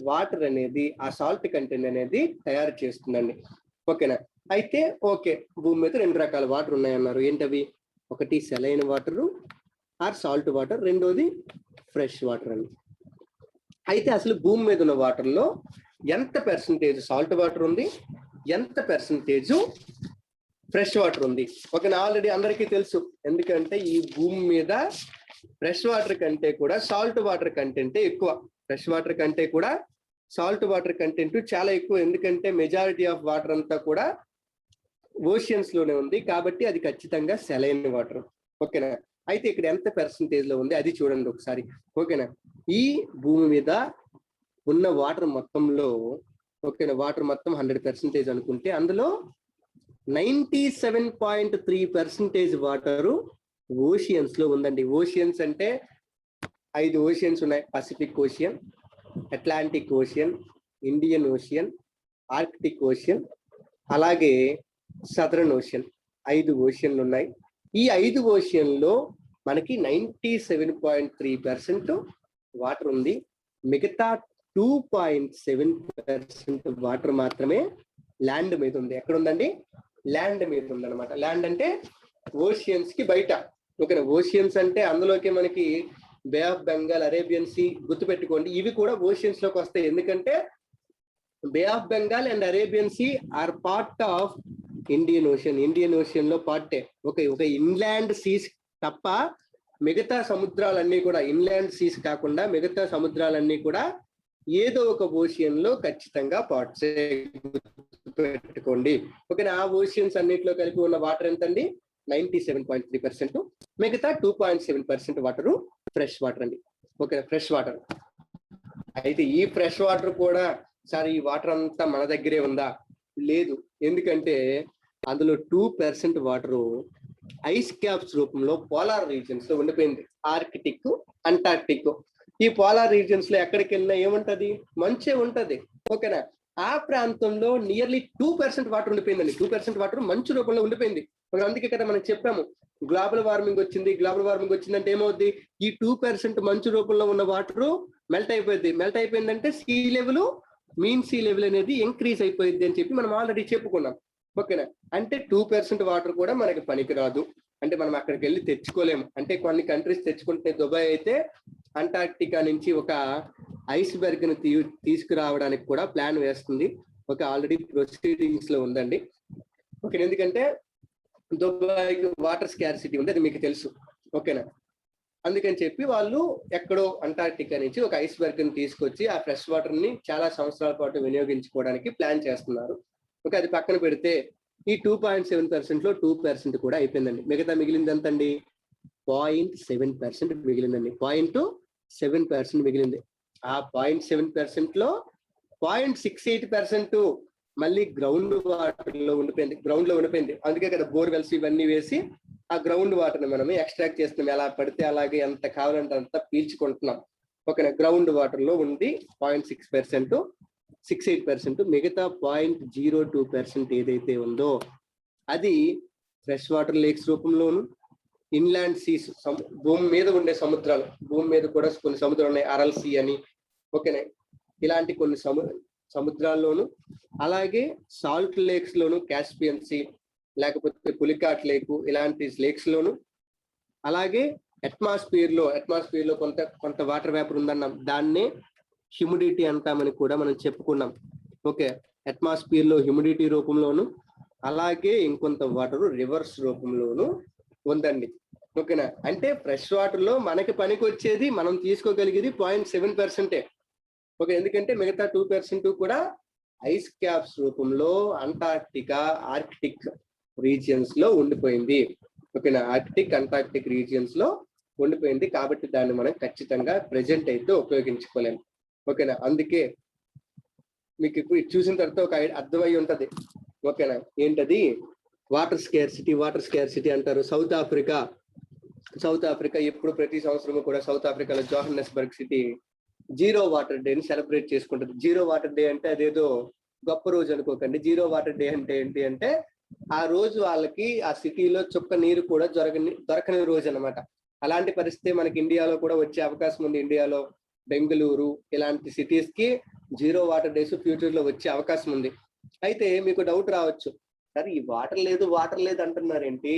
వాటర్ అనేది, ఆ సాల్ట్ కంటెంట్ అనేది తయారు చేస్తుందండి, ఓకేనా. అయితే ఓకే, భూమి మీద 2 రకాల వాటర్ ఉన్నాయన్నారు. ఏంటవి? ఒకటి saline water or salt water, రెండోది ఫ్రెష్ వాటర్ అండి. అయితే అసలు భూమి మీద ఉన్న వాటర్లో ఎంత పర్సంటేజ్ సాల్ట్ వాటర్ ఉంది, ఎంత పర్సంటేజ్ ఫ్రెష్ వాటర్ ఉంది? ఓకేనా. ఆల్రెడీ అందరికీ తెలుసు, ఎందుకంటే ఈ భూమి మీద ఫ్రెష్ వాటర్ కంటే కూడా సాల్ట్ వాటర్ కంటెంట్ ఎక్కువ. ఫ్రెష్ వాటర్ కంటే కూడా సాల్ట్ వాటర్ కంటెంట్ చాలా ఎక్కువ. ఎందుకంటే మెజారిటీ ఆఫ్ వాటర్ అంతా కూడా ఓషియన్స్ లోనే ఉంది, కాబట్టి అది ఖచ్చితంగా సెలైన్ వాటర్, ఓకేనా. అయితే ఇక్కడ ఎంత పర్సంటేజ్ లో ఉంది అది చూడండి ఒకసారి, ఓకేనా. ఈ భూమి మీద ఉన్న వాటర్ మొత్తంలో, ఓకేనా, వాటర్ మొత్తం 100% అనుకుంటే అందులో 97.3% వాటరు ఓషియన్స్ లో ఉందండి. ఓషియన్స్ అంటే 5 ఓషియన్స్ ఉన్నాయి. Pacific ocean, Atlantic ocean, Indian ocean, Arctic ocean, అలాగే సదరన్ ఓషియన్. 5 ఓషియన్లు ఉన్నాయి. ఈ 5 ఓషియన్లో మనకి 97.3% వాటర్ ఉంది. మిగతా 2.7% వాటర్ మాత్రమే ల్యాండ్ మీద ఉంది. ఎక్కడ ఉందండి? ల్యాండ్ మీద ఉందన్నమాట. ల్యాండ్ అంటే ఓషియన్స్ కి బయట, ఓకేనా. ఓషియన్స్ అంటే అందులోకి మనకి Bay of Bengal, Arabian Sea గుర్తుపెట్టుకోండి, ఇవి కూడా ఓషియన్స్ లోకి వస్తాయి. ఎందుకంటే Bay of Bengal and Arabian Sea are part of Indian Ocean. Indian Ocean లో పార్టే. ఒక ఇన్లాండ్ సీస్ తప్ప మిగతా సముద్రాలన్నీ కూడా, ఇన్లాండ్ సీస్ కాకుండా మిగతా సముద్రాలన్నీ కూడా ఏదో ఒక ఓషియన్ లో ఖచ్చితంగా పార్ట్స్ పెట్టుకోండి, ఓకేనా. ఆ ఓషియన్స్ అన్నిటిలో కలిపి ఉన్న వాటర్ ఎంతండి? 97.3%. మిగతా 2.7% వాటర్ ఫ్రెష్ వాటర్ అండి, ఓకేనా. Fresh water. అయితే ఈ ఫ్రెష్ వాటర్ కూడా, సార్ ఈ వాటర్ అంతా మన దగ్గరే ఉందా? లేదు. ఎందుకంటే అందులో 2% వాటరు ఐస్ క్యాప్స్ రూపంలో పోలార్ రీజియన్స్ లో ఉండిపోయింది. Arctic, Antarctic. ఈ పోలార్ రీజియన్స్ లో ఎక్కడికి వెళ్ళినా ఏముంటది? మంచే ఉంటది, ఓకేనా. ఆ ప్రాంతంలో నియర్లీ 2% వాటర్ ఉండిపోయిందండి. 2% వాటర్ మంచు రూపంలో ఉండిపోయింది. అందుకే కదా మనం చెప్పాము, గ్లోబల్ వార్మింగ్ వచ్చింది. గ్లోబల్ వార్మింగ్ వచ్చిందంటే ఏమవుద్ది? ఈ 2% మంచు రూపంలో ఉన్న వాటర్ మెల్ట్ అయిపోయింది. మెల్ట్ అయిపోయిందంటే sea level, mean sea level అనేది ఇంక్రీజ్ అయిపోయింది అని చెప్పి మనం ఆల్రెడీ చెప్పుకున్నాం, ఓకేనా. అంటే 2% వాటర్ కూడా మనకి పనికిరాదు. అంటే మనం అక్కడికి వెళ్ళి తెచ్చుకోలేము. అంటే కొన్ని కంట్రీస్ తెచ్చుకుంటే, దుబాయ్ అయితే అంటార్క్టికా నుంచి ఒక ఐస్ బర్గ్ ను తీసుకురావడానికి కూడా ప్లాన్ వేస్తుంది. ఒక ఆల్రెడీ ప్రొసీడింగ్స్ లో ఉందండి, ఓకే. ఎందుకంటే దుబాయ్కి వాటర్ స్కార్సిటీ ఉంది, అది మీకు తెలుసు, ఓకేనా. అందుకని చెప్పి వాళ్ళు ఎక్కడో అంటార్క్టికా నుంచి ఒక ఐస్ బర్గ్ ని తీసుకొచ్చి ఆ ఫ్రెష్ వాటర్ ని చాలా సంవత్సరాల పాటు వినియోగించుకోవడానికి ప్లాన్ చేస్తున్నారు, ఓకే. అది పక్కన పెడితే ఈ 2.7% లో 2% కూడా అయిపోయిందండి. మిగతా మిగిలింది ఎంతండి? 0.7% మిగిలిందండి. 0.7% మిగిలింది. ఆ 0.7% లో 0.68% మళ్ళీ గ్రౌండ్ వాటర్ లో ఉండిపోయింది. అందుకే కదా బోర్వెల్స్ ఇవన్నీ వేసి ఆ గ్రౌండ్ వాటర్ ని మనం ఎక్స్ట్రాక్ట్ చేస్తున్నాం. ఎలా పడితే అలాగే ఎంత కావాలంటే అంత పీల్చుకుంటున్నాం, ఓకేనా. గ్రౌండ్ వాటర్ లో ఉంది 0.6%, 68%. మిగతా 0.02% ఏదైతే ఉందో అది ఫ్రెష్ వాటర్ లేక్స్ రూపంలోను, ఇన్లాండ్ సీస్, భూమి మీద ఉండే సముద్రాలు, భూమి మీద కూడా కొన్ని సముద్రాలు ఉన్నాయి, అరల్ సీ అని, ఓకేనా. ఇలాంటి కొన్ని సముద్రాల్లోను, అలాగే సాల్ట్ లేక్స్ లోను, కాస్పియన్ సీ, లేకపోతే పులికాట్ లేకు, ఇలాంటి లేక్స్ లోను, అలాగే అట్మాస్ఫియర్ లో కొంత వాటర్ వేపర్ ఉందన్నాం. దాన్నే హ్యూమిడిటీ అంటామని కూడా మనం చెప్పుకున్నాం, ఓకే. అట్మాస్ఫియర్ లో హ్యూమిడిటీ రూపంలోను, అలాగే ఇంకొంత వాటర్ రివర్స్ రూపంలోను ఉందండి, ఓకేనా. అంటే ఫ్రెష్ వాటర్ లో మనకి పనికి వచ్చేది, మనం తీసుకోగలిగేది 0.7%, ఓకే. ఎందుకంటే మిగతా 2% కూడా ఐస్ క్యాప్స్ రూపంలో అంటార్క్టికా, ఆర్కిటిక్ రీజియన్స్ లో ఉండిపోయింది, ఓకేనా. ఆర్కిటిక్, అంటార్క్టిక్ రీజియన్స్ లో ఉండిపోయింది. కాబట్టి దాన్ని మనం ఖచ్చితంగా ప్రెజెంట్ అయితే ఉపయోగించుకోలేము, ఓకేనా. అందుకే మీకు ఇప్పుడు చూసిన తర్వాత ఒక అర్థమై ఉంటది, ఓకేనా. ఏంటది? వాటర్ స్కేర్సిటీ అంటారు. సౌత్ ఆఫ్రికా ఎప్పుడు ప్రతి సంవత్సరం కూడా సౌత్ ఆఫ్రికాలో జోహన్నెస్బర్గ్ సిటీ జీరో వాటర్ డేని సెలబ్రేట్ చేసుకుంటుంది. జీరో వాటర్ డే అంటే అదేదో గొప్ప రోజు అనుకోకండి. జీరో వాటర్ డే అంటే ఏంటి అంటే ఆ రోజు వాళ్ళకి ఆ సిటీలో చుక్క నీరు కూడా దొరకని రోజు అనమాట. అలాంటి పరిస్థితి మనకి ఇండియాలో కూడా వచ్చే అవకాశం ఉంది. ఇండియాలో బెంగళూరు ఇలాంటి సిటీస్ కి జీరో వాటర్ డేస్ ఫ్యూచర్ లో వచ్చే అవకాశం ఉంది. అయితే మీకు డౌట్ రావచ్చు, సరే ఈ వాటర్ లేదు అంటున్నారేంటి,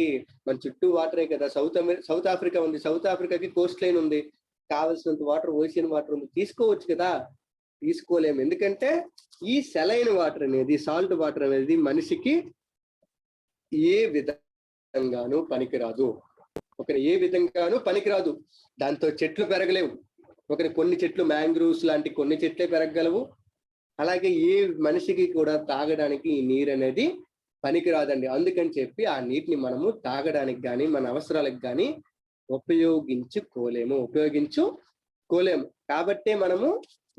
మన చుట్టూ వాటరే కదా, సౌత్ ఆఫ్రికా ఉంది, సౌత్ ఆఫ్రికాకి కోస్ట్ లైన్ ఉంది, కావలసినంత వాటర్ ఓషియన్ వాటర్ ఉంది, తీసుకోవచ్చు కదా. తీసుకోలేము, ఎందుకంటే ఈ సెలైన్ వాటర్ అనేది, సాల్ట్ వాటర్ అనేది మనిషికి ఏ విధంగానూ పనికిరాదు. ఏ విధంగానూ పనికిరాదు. దాంతో చెట్లు పెరగలేవు. కొన్ని చెట్లు మ్యాంగ్రూవ్స్ లాంటి కొన్ని చెట్లే పెరగగలవు. అలాగే ఏ మనిషికి కూడా తాగడానికి ఈ నీరు అనేది పనికిరాదండి. అందుకని చెప్పి ఆ నీటిని మనము తాగడానికి కానీ మన అవసరాలకు కానీ ఉపయోగించుకోలేము. కాబట్టే మనము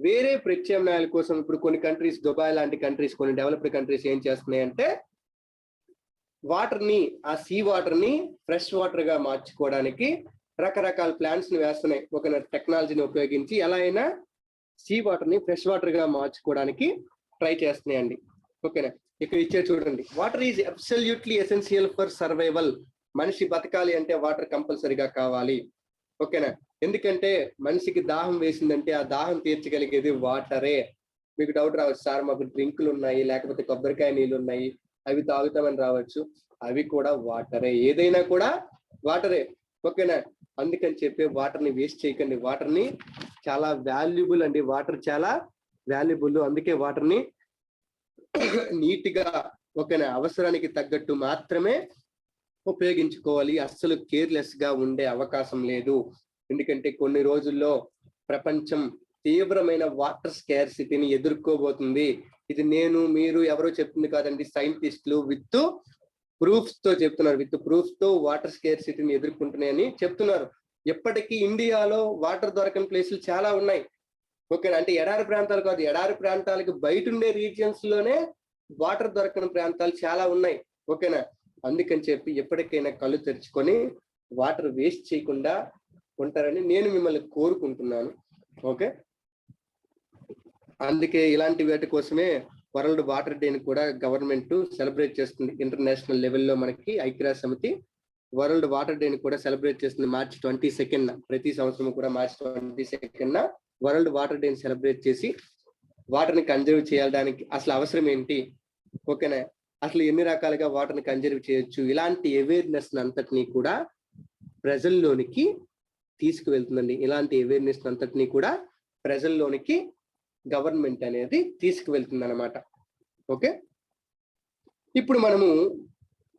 వేరే ప్రత్యామ్నాయాల కోసం ఇప్పుడు కొన్ని కంట్రీస్, దుబాయ్ లాంటి కంట్రీస్, కొన్ని డెవలప్డ్ కంట్రీస్ ఏం చేస్తున్నాయంటే వాటర్ ని, ఆ సీ వాటర్ ని ఫ్రెష్ వాటర్ గా మార్చుకోవడానికి రకరకాల ప్లాంట్స్ ని వేస్తున్నాయి. ఒక టెక్నాలజీని ఉపయోగించి ఎలా అయినా సీ వాటర్ ని ఫ్రెష్ వాటర్ గా మార్చుకోవడానికి ట్రై చేస్తున్నాయండి. ఓకేనా, ఇక్కడ ఇచ్చే చూడండి, water is absolutely essential for survival. మనిషి బతకాలి అంటే వాటర్ కంపల్సరీగా కావాలి. ఓకేనా, ఎందుకంటే మనిషికి దాహం వేసిందంటే ఆ దాహం తీర్చగలిగేది వాటరే. మీకు డౌట్ రావచ్చు, సార్ మాకు డ్రింకులు ఉన్నాయి, లేకపోతే కొబ్బరికాయ నీళ్ళు ఉన్నాయి, అవి తాగుతామని రావచ్చు. అవి కూడా వాటరే, ఏదైనా కూడా వాటరే. ఓకేనా, అందుకని చెప్పి వాటర్ ని వేస్ట్ చేయకండి. వాటర్ ని చాలా వాల్యుబుల్ అండి, వాటర్ చాలా వాల్యుబుల్. అందుకే వాటర్ ని నీట్ గా, ఓకేనా, అవసరానికి తగ్గట్టు మాత్రమే ఉపయోగించుకోవాలి. అస్సలు కేర్లెస్ గా ఉండే అవకాశం లేదు. ఎందుకంటే కొన్ని రోజుల్లో ప్రపంచం తీవ్రమైన వాటర్ స్కేర్సిటీని ఎదుర్కోబోతుంది. ఇది నేను, మీరు ఎవరో చెప్తుంది కాదండి, సైంటిస్టులు విత్ ప్రూఫ్స్ తో చెప్తున్నారు. విత్ ప్రూఫ్స్ తో వాటర్ స్కేర్సిటీని ఎదుర్కొంటున్నాయని చెప్తున్నారు. ఎప్పటికీ ఇండియాలో వాటర్ దొరకని ప్లేసులు చాలా ఉన్నాయి. ఓకేనా, అంటే ఎడారి ప్రాంతాలు కాదు, ఎడారి ప్రాంతాలకు బయట ఉండే రీజియన్స్ లోనే వాటర్ దొరకని ప్రాంతాలు చాలా ఉన్నాయి. ఓకేనా, అందుకని చెప్పి ఎప్పటికైనా కళ్ళు తెరుచుకొని వాటర్ వేస్ట్ చేయకుండా ఉంటారని నేను మిమ్మల్ని కోరుకుంటున్నాను. ఓకే, అందుకే ఇలాంటి వాటి కోసమే వరల్డ్ వాటర్ డేని కూడా గవర్నమెంట్ సెలబ్రేట్ చేస్తుంది. ఇంటర్నేషనల్ లెవెల్లో మనకి ఐక్యరాజ్య సమితి వరల్డ్ వాటర్ డేని కూడా సెలబ్రేట్ చేస్తుంది మార్చి 22nd. ప్రతి సంవత్సరం కూడా మార్చి 22nd వరల్డ్ వాటర్ డేని సెలబ్రేట్ చేసి వాటర్ ని కన్జర్వ్ చేయడానికి అసలు అవసరం ఏంటి, ఓకేనా, అసలు ఎన్ని రకాలుగా వాటర్ ని కన్జర్వ్ చేయొచ్చు, ఇలాంటి అవేర్నెస్ అంతటినీ కూడా ప్రజల్లోనికి తీసుకువెళ్తుందండి. ఇలాంటి అవేర్నెస్ అంతటినీ కూడా ప్రజల్లోనికి గవర్నమెంట్ అనేది తీసుకువెళ్తుంది అనమాట. ఓకే, ఇప్పుడు మనము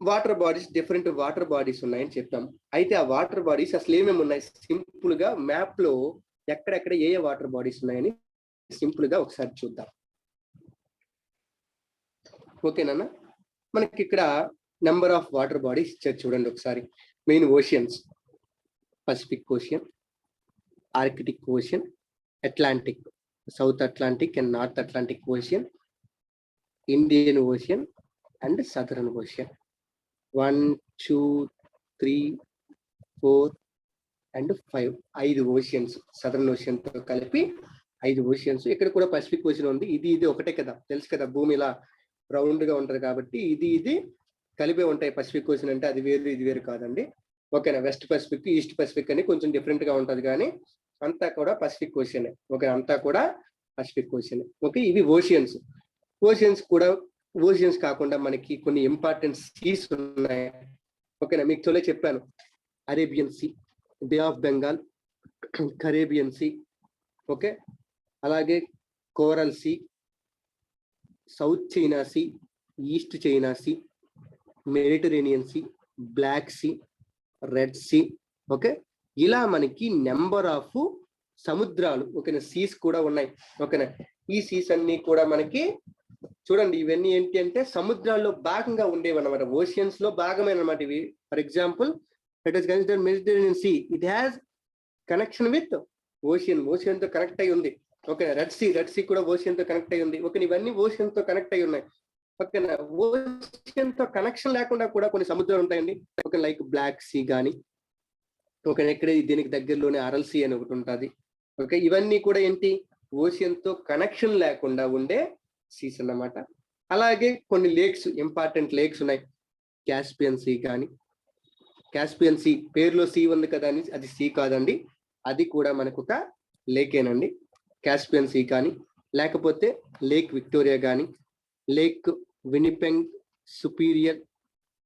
water bodies, different water bodies ఉన్నాయని చెప్పాం. అయితే ఆ వాటర్ బాడీస్ అసలు ఏమేమి ఉన్నాయి, సింపుల్ గా మ్యాప్ లో ఎక్కడెక్కడ ఏ వాటర్ బాడీస్ ఉన్నాయని సింపుల్ గా ఒకసారి చూద్దాం. ఓకేనా, మనకి ఇక్కడ నెంబర్ ఆఫ్ వాటర్ బాడీస్ ఇచ్చారు చూడండి ఒకసారి. Main oceans, Pacific ocean, Arctic ocean, Atlantic, south Atlantic and north Atlantic ocean, Indian ocean and southern ocean. 1, 2, 3, 4 and 5, 5 oceans. Southern ocean తో కలిపి 5 ఓషియన్స్. ఇక్కడ కూడా పసిఫిక్ ఓషియన్ ఉంది. ఇది ఒకటే కదా, తెలుసు కదా, భూమి ఇలా రౌండ్ గా ఉంటది కాబట్టి ఇది కలిపే ఉంటాయి. పసిఫిక్ ఓషియన్ అంటే అది వేరు ఇది వేరు కాదండి. ఓకేనా, వెస్ట్ పసిఫిక్, ఈస్ట్ పసిఫిక్ అని కొంచెం డిఫరెంట్ గా ఉంటది, కానీ అంతా కూడా పసిఫిక్ ఓషియన్. ఓకే, అంతా కూడా పసిఫిక్ ఓషియన్. ఓకే, ఇవి ఓషియన్స్. ఓషియన్స్ కాకుండా మనకి కొన్ని ఇంపార్టెంట్ సీస్ ఉన్నాయి. ఓకేనా, మీకు తొలే చెప్పాను, Arabian Sea, Bay of Bengal, Caribbean Sea, okay, అలాగే Coral Sea, South China Sea, East China Sea, Mediterranean Sea, Black Sea, Red Sea. Okay, ఇలా మనకి నెంబర్ ఆఫ్ సముద్రాలు, ఓకేనా, సీస్ కూడా ఉన్నాయి. ఓకేనా, ఈ సీస్ అన్ని కూడా మనకి చూడండి, ఇవన్నీ ఏంటి అంటే సముద్రాల్లో భాగంగా ఉండేవి అనమాట, ఓషియన్స్ లో భాగమే అనమాట ఇవి. For example, it is considered Mediterranean sea, it has connection with ocean తో కనెక్ట్ అయి ఉంది. ఓకే, రెడ్ సీ కూడా ఓషియన్ తో కనెక్ట్ అయి ఉంది. ఓకే, ఇవన్నీ ఓషియన్ తో కనెక్ట్ అయి ఉన్నాయి. ఓకేనా, ఓషియన్ తో కనెక్షన్ లేకుండా కూడా కొన్ని సముద్రాలు ఉంటాయండి. ఓకే, లైక్ బ్లాక్ సీ కానీ, ఓకే, ఇక్కడ దీనికి దగ్గరలోనే అరల్ సీ అని ఒకటి ఉంటుంది. ఓకే, ఇవన్నీ కూడా ఏంటి, ఓషియన్ తో కనెక్షన్ లేకుండా ఉండే సీస్ అన్నమాట. అలాగే కొన్ని లేక్స్, ఇంపార్టెంట్ లేక్స్ ఉన్నాయి. కాస్పియన్ సీ కానీ, కాస్పియన్ సీ పేరులో సీ ఉంది కదా అని అది సీ కాదండి, అది కూడా మనకు ఒక లేకేనండి. కాస్పియన్ సీ కానీ, లేకపోతే లేక్ విక్టోరియా కానీ, Lake Winnipeg Superior,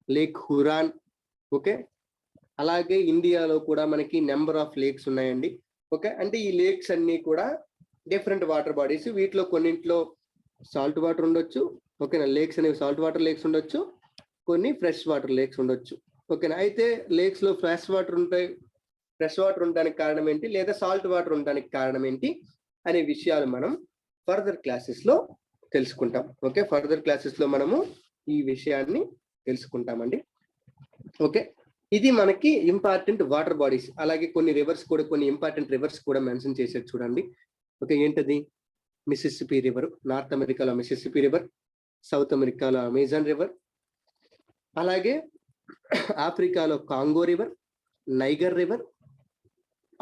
Lake Huron. Okay, అలాగే ఇండియాలో కూడా మనకి నెంబర్ ఆఫ్ లేక్స్ ఉన్నాయండి. ఓకే, అంటే ఈ లేక్స్ అన్ని కూడా డిఫరెంట్ వాటర్ బాడీస్. వీటిలో కొన్నింట్లో సాల్ట్ వాటర్ ఉండొచ్చు. ఓకేనా, లేక్స్ అనేవి సాల్ట్ వాటర్ లేక్స్ ఉండొచ్చు, కొన్ని ఫ్రెష్ వాటర్ లేక్స్ ఉండొచ్చు. ఓకేనా, అయితే లేక్స్ లో ఫ్రెష్ వాటర్ ఉంటాయి, ఫ్రెష్ వాటర్ ఉండడానికి కారణం ఏంటి, లేదా సాల్ట్ వాటర్ ఉండడానికి కారణం ఏంటి అనే విషయాలు మనం ఫర్దర్ క్లాసెస్ లో తెలుసుకుంటాం. ఓకే, ఫర్దర్ క్లాసెస్ లో మనము ఈ విషయాన్ని తెలుసుకుంటామండి. ఓకే, ఇది మనకి ఇంపార్టెంట్ వాటర్ బాడీస్. అలాగే కొన్ని రివర్స్ కూడా, కొన్ని ఇంపార్టెంట్ రివర్స్ కూడా మెన్షన్ చేశారు చూడండి. ఓకే, ఏంటది, మిసిసిపి రివర్, నార్త్ అమెరికాలో మిసిసిపి రివర్, సౌత్ అమెరికాలో అమెజాన్ రివర్, అలాగే ఆఫ్రికాలో Congo river, Niger river,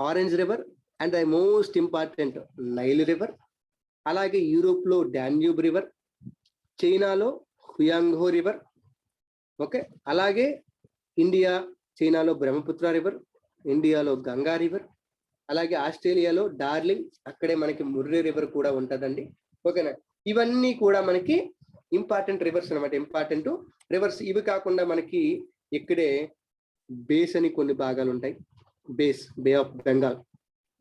Orange river, and the most important Nile river. అలాగే యూరోప్ లో డాన్యూబ్ రివర్, చైనాలో హుయాంగ్హో రివర్. ఓకే, అలాగే ఇండియా, చైనాలో బ్రహ్మపుత్ర రివర్, ఇండియాలో గంగా రివర్, అలాగే ఆస్ట్రేలియాలో డార్లింగ్, అక్కడే మనకి ముర్రే రివర్ కూడా ఉంటుందండి. ఓకేనా, ఇవన్నీ కూడా మనకి ఇంపార్టెంట్ రివర్స్ అనమాట, ఇంపార్టెంట్ రివర్స్. ఇవి కాకుండా మనకి ఇక్కడే బేస్ అని కొన్ని భాగాలు ఉంటాయి. బేస్, బే ఆఫ్ బెంగాల్,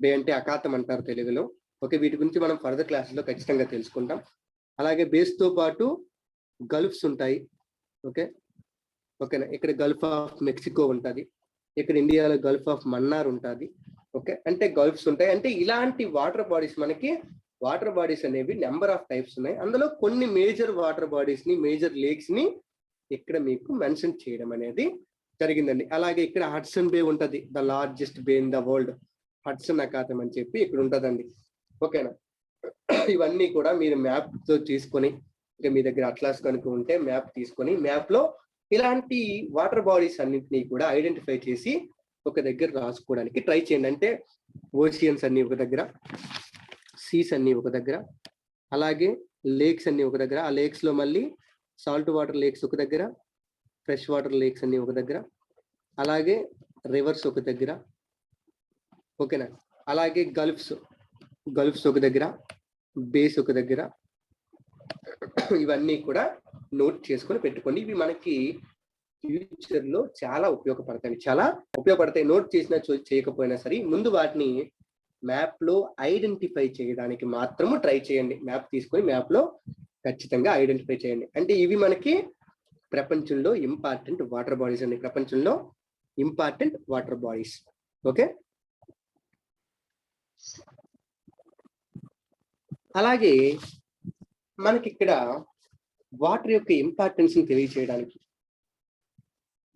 బే అంటే అఖాతం అంటారు తెలుగులో. ఓకే, వీటి గురించి మనం ఫర్దర్ క్లాసెస్ లో ఖచ్చితంగా తెలుసుకుంటాం. అలాగే బేస్ తో పాటు గల్ఫ్స్ ఉంటాయి. ఓకే, ఓకేనా, ఇక్కడ గల్ఫ్ ఆఫ్ మెక్సికో ఉంటుంది, ఇక్కడ ఇండియాలో గల్ఫ్ ఆఫ్ మన్నార్ ఉంటుంది. ఓకే, అంటే గల్ఫ్స్ ఉంటాయి. అంటే ఇలాంటి వాటర్ బాడీస్, మనకి వాటర్ బాడీస్ అనేవి నెంబర్ ఆఫ్ టైప్స్ ఉన్నాయి. అందులో కొన్ని మేజర్ వాటర్ బాడీస్ ని, మేజర్ లేక్స్ ని ఇక్కడ మీకు మెన్షన్ చేయడం అనేది జరిగిందండి. అలాగే ఇక్కడ హడ్సన్ బే ఉంటది, the largest bay in the world, Hudson అఖాతం అని చెప్పి ఇక్కడ ఉంటదండి. ఓకేనా, ఇవన్నీ కూడా మీరు మ్యాప్ తో తీసుకొని, ఇంకా మీ దగ్గర అట్లాస్ కనుక ఉంటే మ్యాప్ తీసుకొని, మ్యాప్ లో ఇలాంటి వాటర్ బాడీస్ అన్నింటినీ కూడా ఐడెంటిఫై చేసి ఒక దగ్గర రాసుకోవడానికి ట్రై చేయండి. అంటే ఓషియన్స్ అన్ని ఒక దగ్గర, సీస్ అన్ని ఒక దగ్గర, అలాగే లేక్స్ అన్ని ఒక దగ్గర, ఆ లేక్స్ లో మళ్ళీ సాల్ట్ వాటర్ లేక్స్ ఒక దగ్గర, ఫ్రెష్ వాటర్ లేక్స్ అన్ని ఒక దగ్గర, అలాగే రివర్స్ ఒక దగ్గర. ఓకేనా, అలాగే గల్ఫ్స్ ఒక దగ్గర, బేస్ ఒక దగ్గర. ఇవన్నీ కూడా నోట్ చేసుకొని పెట్టుకోండి. ఇవి మనకి ఫ్యూచర్ లో చాలా ఉపయోగపడతాయి. నోట్ చేసినా చేయకపోయినా సరే, ముందు వాటిని మ్యాప్ లో ఐడెంటిఫై చేయడానికి మాత్రము ట్రై చేయండి. మ్యాప్ తీసుకొని మ్యాప్ లో ఖచ్చితంగా ఐడెంటిఫై చేయండి. అంటే ఇవి మనకి ప్రపంచంలో ఇంపార్టెంట్ వాటర్ బాడీస్ అండి, ప్రపంచంలో ఇంపార్టెంట్ వాటర్ బాడీస్. ఓకే, అలాగే మనకి ఇక్కడ వాటర్ యొక్క ఇంపార్టెన్స్ ని తెలియచేయడానికి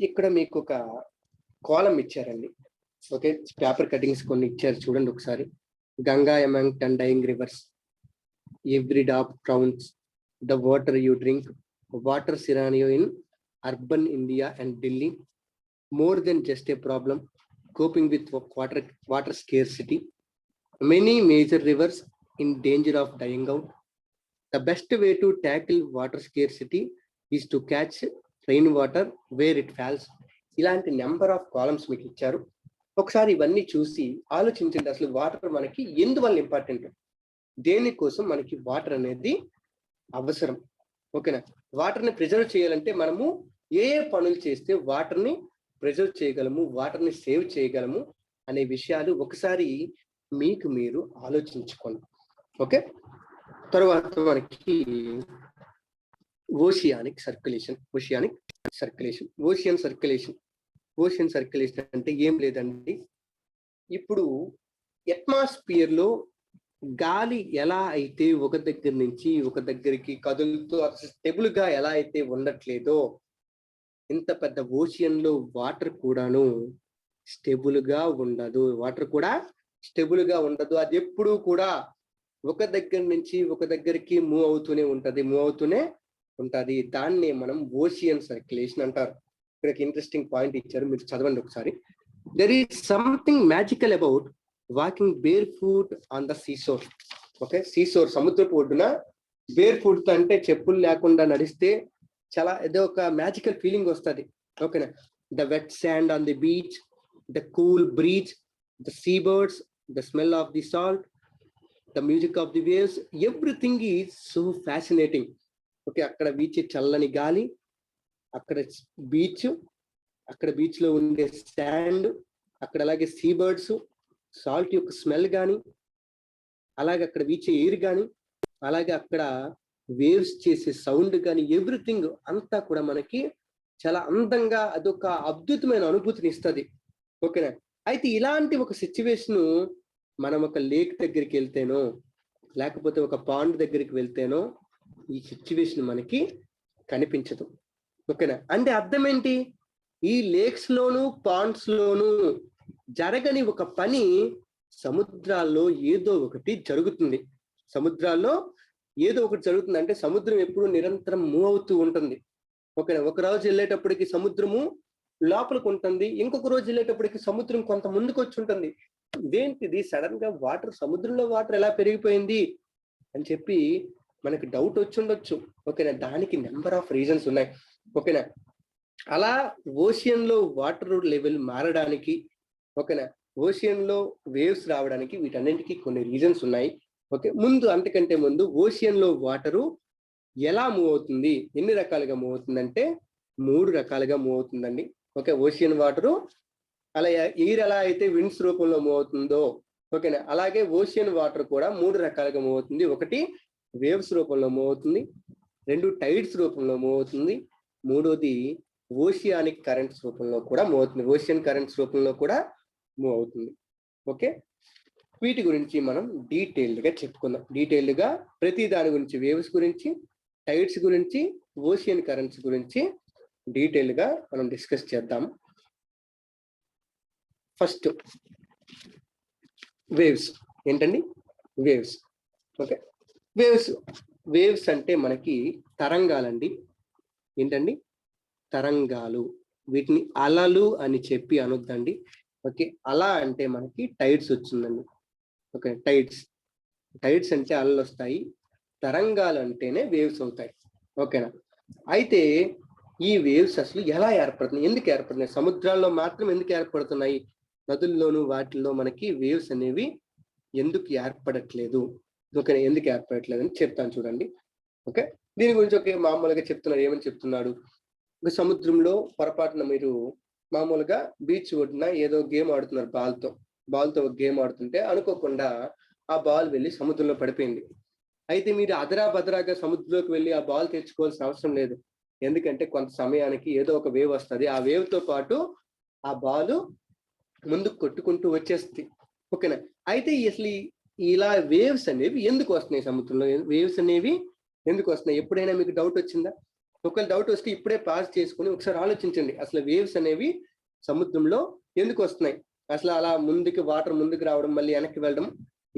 ఇక్కడ మీకు ఒక కాలం ఇచ్చారండి. ఓకే, పేపర్ కటింగ్స్ కొన్ని ఇచ్చారు చూడండి ఒకసారి. Ganga among 10 dying rivers, every drop counts, the water you drink, water scenario in urban India and Delhi, more than just a problem, coping with water scarcity, many major rivers in danger of dying out. The best way to tackle water scarcity is to catch rainwater where it falls. ఇలాంటి నెంబర్ ఆఫ్ కాలమ్స్ మీకు ఇచ్చారు. ఒకసారి ఇవన్నీ చూసి ఆలోచించండి, అసలు వాటర్ మనకి ఎందువల్ల ఇంపార్టెంట్, దేనికోసం మనకి వాటర్ అనేది అవసరం. ఓకేనా, వాటర్ని ప్రిజర్వ్ చేయాలంటే మనము ఏ పనులు చేస్తే వాటర్ని ప్రిజర్వ్ చేయగలము, వాటర్ని సేవ్ చేయగలము అనే విషయాలు ఒకసారి మీకు మీరు ఆలోచించుకోండి. ఓకే, తర్వాత మనకి ఓషియానిక్ సర్క్యులేషన్ అంటే ఏం లేదండి, ఇప్పుడు అట్మాస్ఫియర్ లో గాలి ఎలా అయితే ఒక దగ్గర నుంచి ఒక దగ్గరికి కదులుతూ స్టెబుల్ గా ఎలా అయితే ఉండట్లేదో, ఇంత పెద్ద ఓషియన్ లో వాటర్ కూడాను స్టెబుల్ గా ఉండదు. అది ఎప్పుడూ కూడా ఒక దగ్గర నుంచి ఒక దగ్గరికి మూవ్ అవుతూనే ఉంటది. దాన్నే మనం ఓషియన్ సర్క్యులేషన్ అంటారు. ఇక్కడ ఇంట్రెస్టింగ్ పాయింట్ ఇచ్చారు, మీరు చదవండి ఒకసారి. There is something magical about walking barefoot on the seashore. Okay, seashore సముద్రపు ఒడ్డున బేర్ ఫుట్ అంటే చెప్పులు లేకుండా నడిస్తే చాలా ఏదో ఒక మ్యాజికల్ ఫీలింగ్ వస్తుంది. ఓకేనా, the wet sand on the beach, the cool breeze, the sea birds, the smell of the salt, the music of the waves, everything is so fascinating. Okay, అక్కడ వీచే చల్లని గాలి, అక్కడ బీచ్, అక్కడ బీచ్ లో ఉండే శాండ్, అక్కడ అలాగే సీ బర్డ్స్, సాల్ట్ యొక్క స్మెల్ కానీ, అలాగే అక్కడ వీచే ఎయిర్ కానీ, అలాగే అక్కడ వేవ్స్ చేసే సౌండ్ కానీ, ఎవ్రీథింగ్ అంతా కూడా మనకి చాలా అందంగా అదొక అద్భుతమైన అనుభూతిని ఇస్తుంది. ఓకేనా, అయితే ఇలాంటి ఒక సిచ్యువేషన్ మనం ఒక లేక్ దగ్గరికి వెళ్తేనో లేకపోతే ఒక పాండ్ దగ్గరికి వెళ్తేనో ఈ సిచ్యువేషన్ మనకి కనిపించదు. ఓకేనా, అంటే అర్థం ఏంటి, ఈ లేక్స్ లోను పాండ్స్ లోను జరగని ఒక పని సముద్రాల్లో ఏదో ఒకటి జరుగుతుంది. సముద్రాల్లో ఏదో ఒకటి జరుగుతుంది అంటే సముద్రం ఎప్పుడు నిరంతరం మూవ్ అవుతూ ఉంటుంది. ఓకేనా, ఒక రోజు వెళ్ళేటప్పటికి సముద్రము లోపలికి ఉంటుంది, ఇంకొక రోజు వెళ్ళేటప్పటికి సముద్రం కొంత ముందుకు వచ్చి ఉంటుంది. ఇదేంటిది సడన్ గా వాటర్, సముద్రంలో వాటర్ ఎలా పెరిగిపోయింది అని చెప్పి మనకి డౌట్ వచ్చి ఉండొచ్చు. ఓకేనా, దానికి నెంబర్ ఆఫ్ రీజన్స్ ఉన్నాయి. ఓకేనా, అలా ఓషియన్ లో వాటర్ లెవెల్ మారడానికి, ఓకేనా, ఓషియన్ లో వేవ్స్ రావడానికి వీటన్నింటికి కొన్ని రీజన్స్ ఉన్నాయి. ఓకే, అంతకంటే ముందు ఓషియన్ లో వాటరు ఎలా మూవ్ అవుతుంది, ఎన్ని రకాలుగా మూవ్ అవుతుందంటే 3 రకాలుగా మూవ్ అవుతుందండి. ఓకే, ఓషియన్ వాటరు అలా ఎయిర్ ఎలా అయితే విండ్స్ రూపంలో మూవ్ అవుతుందో, ఓకేనా, అలాగే ఓషియన్ వాటర్ కూడా 3 రకాలుగా మూవ్ అవుతుంది. ఒకటి వేవ్స్ రూపంలో మూవ్ అవుతుంది, 2 టైడ్స్ రూపంలో మూవ్ అవుతుంది, 3వది ఓషియానిక్ కరెంట్స్ రూపంలో కూడా మూవ్ అవుతుంది. ఓషియన్ కరెంట్స్ రూపంలో కూడా మూవ్ అవుతుంది. ఓకే, వీటి గురించి మనం డీటెయిల్డ్ గా చెప్పుకుందాం. డీటెయిల్డ్ గా ప్రతి దాని గురించి, వేవ్స్ గురించి, టైడ్స్ గురించి, ఓషియన్ కరెంట్స్ గురించి డీటెయిల్ గా మనం డిస్కస్ చేద్దాం. ఫస్ట్ వేవ్స్ ఏంటండి, వేవ్స్. ఓకే, వేవ్స్ అంటే మనకి తరంగాలండి. ఏంటండి, తరంగాలు. వీటిని అలలు అని చెప్పి అనొద్దండి. ఓకే, అలా అంటే మనకి టైడ్స్ వచ్చిందండి. ఓకే, టైడ్స్ అంటే అలలు వస్తాయి, తరంగాలు అంటేనే వేవ్స్ అవుతాయి. ఓకేనా, అయితే ఈ వేవ్స్ అసలు ఎలా ఏర్పడుతున్నాయి, ఎందుకు ఏర్పడుతున్నాయి, సముద్రాల్లో మాత్రం ఎందుకు ఏర్పడుతున్నాయి, నదుల్లోనూ వాటిల్లో మనకి వేవ్స్ అనేవి ఎందుకు ఏర్పడట్లేదు, ఓకేనా, ఎందుకు ఏర్పడట్లేదు అని చెప్తాను చూడండి. ఓకే, దీని గురించి ఒకే మామూలుగా చెప్తున్నారు. ఏమని చెప్తున్నాడు, ఒక సముద్రంలో పొరపాటున మీరు మామూలుగా బీచ్ ఒడ్డున ఏదో గేమ్ ఆడుతున్నారు, బాల్తో ఒక గేమ్ ఆడుతుంటే అనుకోకుండా ఆ బాల్ వెళ్ళి సముద్రంలో పడిపోయింది. అయితే మీరు అదరాబదరాగా సముద్రంలోకి వెళ్ళి ఆ బాల్ తెచ్చుకోవాల్సిన అవసరం లేదు. ఎందుకంటే కొంత సమయానికి ఏదో ఒక వేవ్ వస్తుంది, ఆ వేవ్ తో పాటు ఆ బాల్ ముందుకు కొట్టుకుంటూ వచ్చేస్తుంది. ఓకేనా, అయితే అసలు ఇలా వేవ్స్ అనేవి ఎందుకు వస్తున్నాయి, సముద్రంలో వేవ్స్ అనేవి ఎందుకు వస్తున్నాయి, ఎప్పుడైనా మీకు డౌట్ వచ్చిందా? ఒకవేళ డౌట్ వస్తే ఇప్పుడే పాజ్ చేసుకుని ఒకసారి ఆలోచించండి, అసలు వేవ్స్ అనేవి సముద్రంలో ఎందుకు వస్తున్నాయి, అసలు అలా వాటర్ ముందుకు రావడం మళ్ళీ వెనక్కి వెళ్ళడం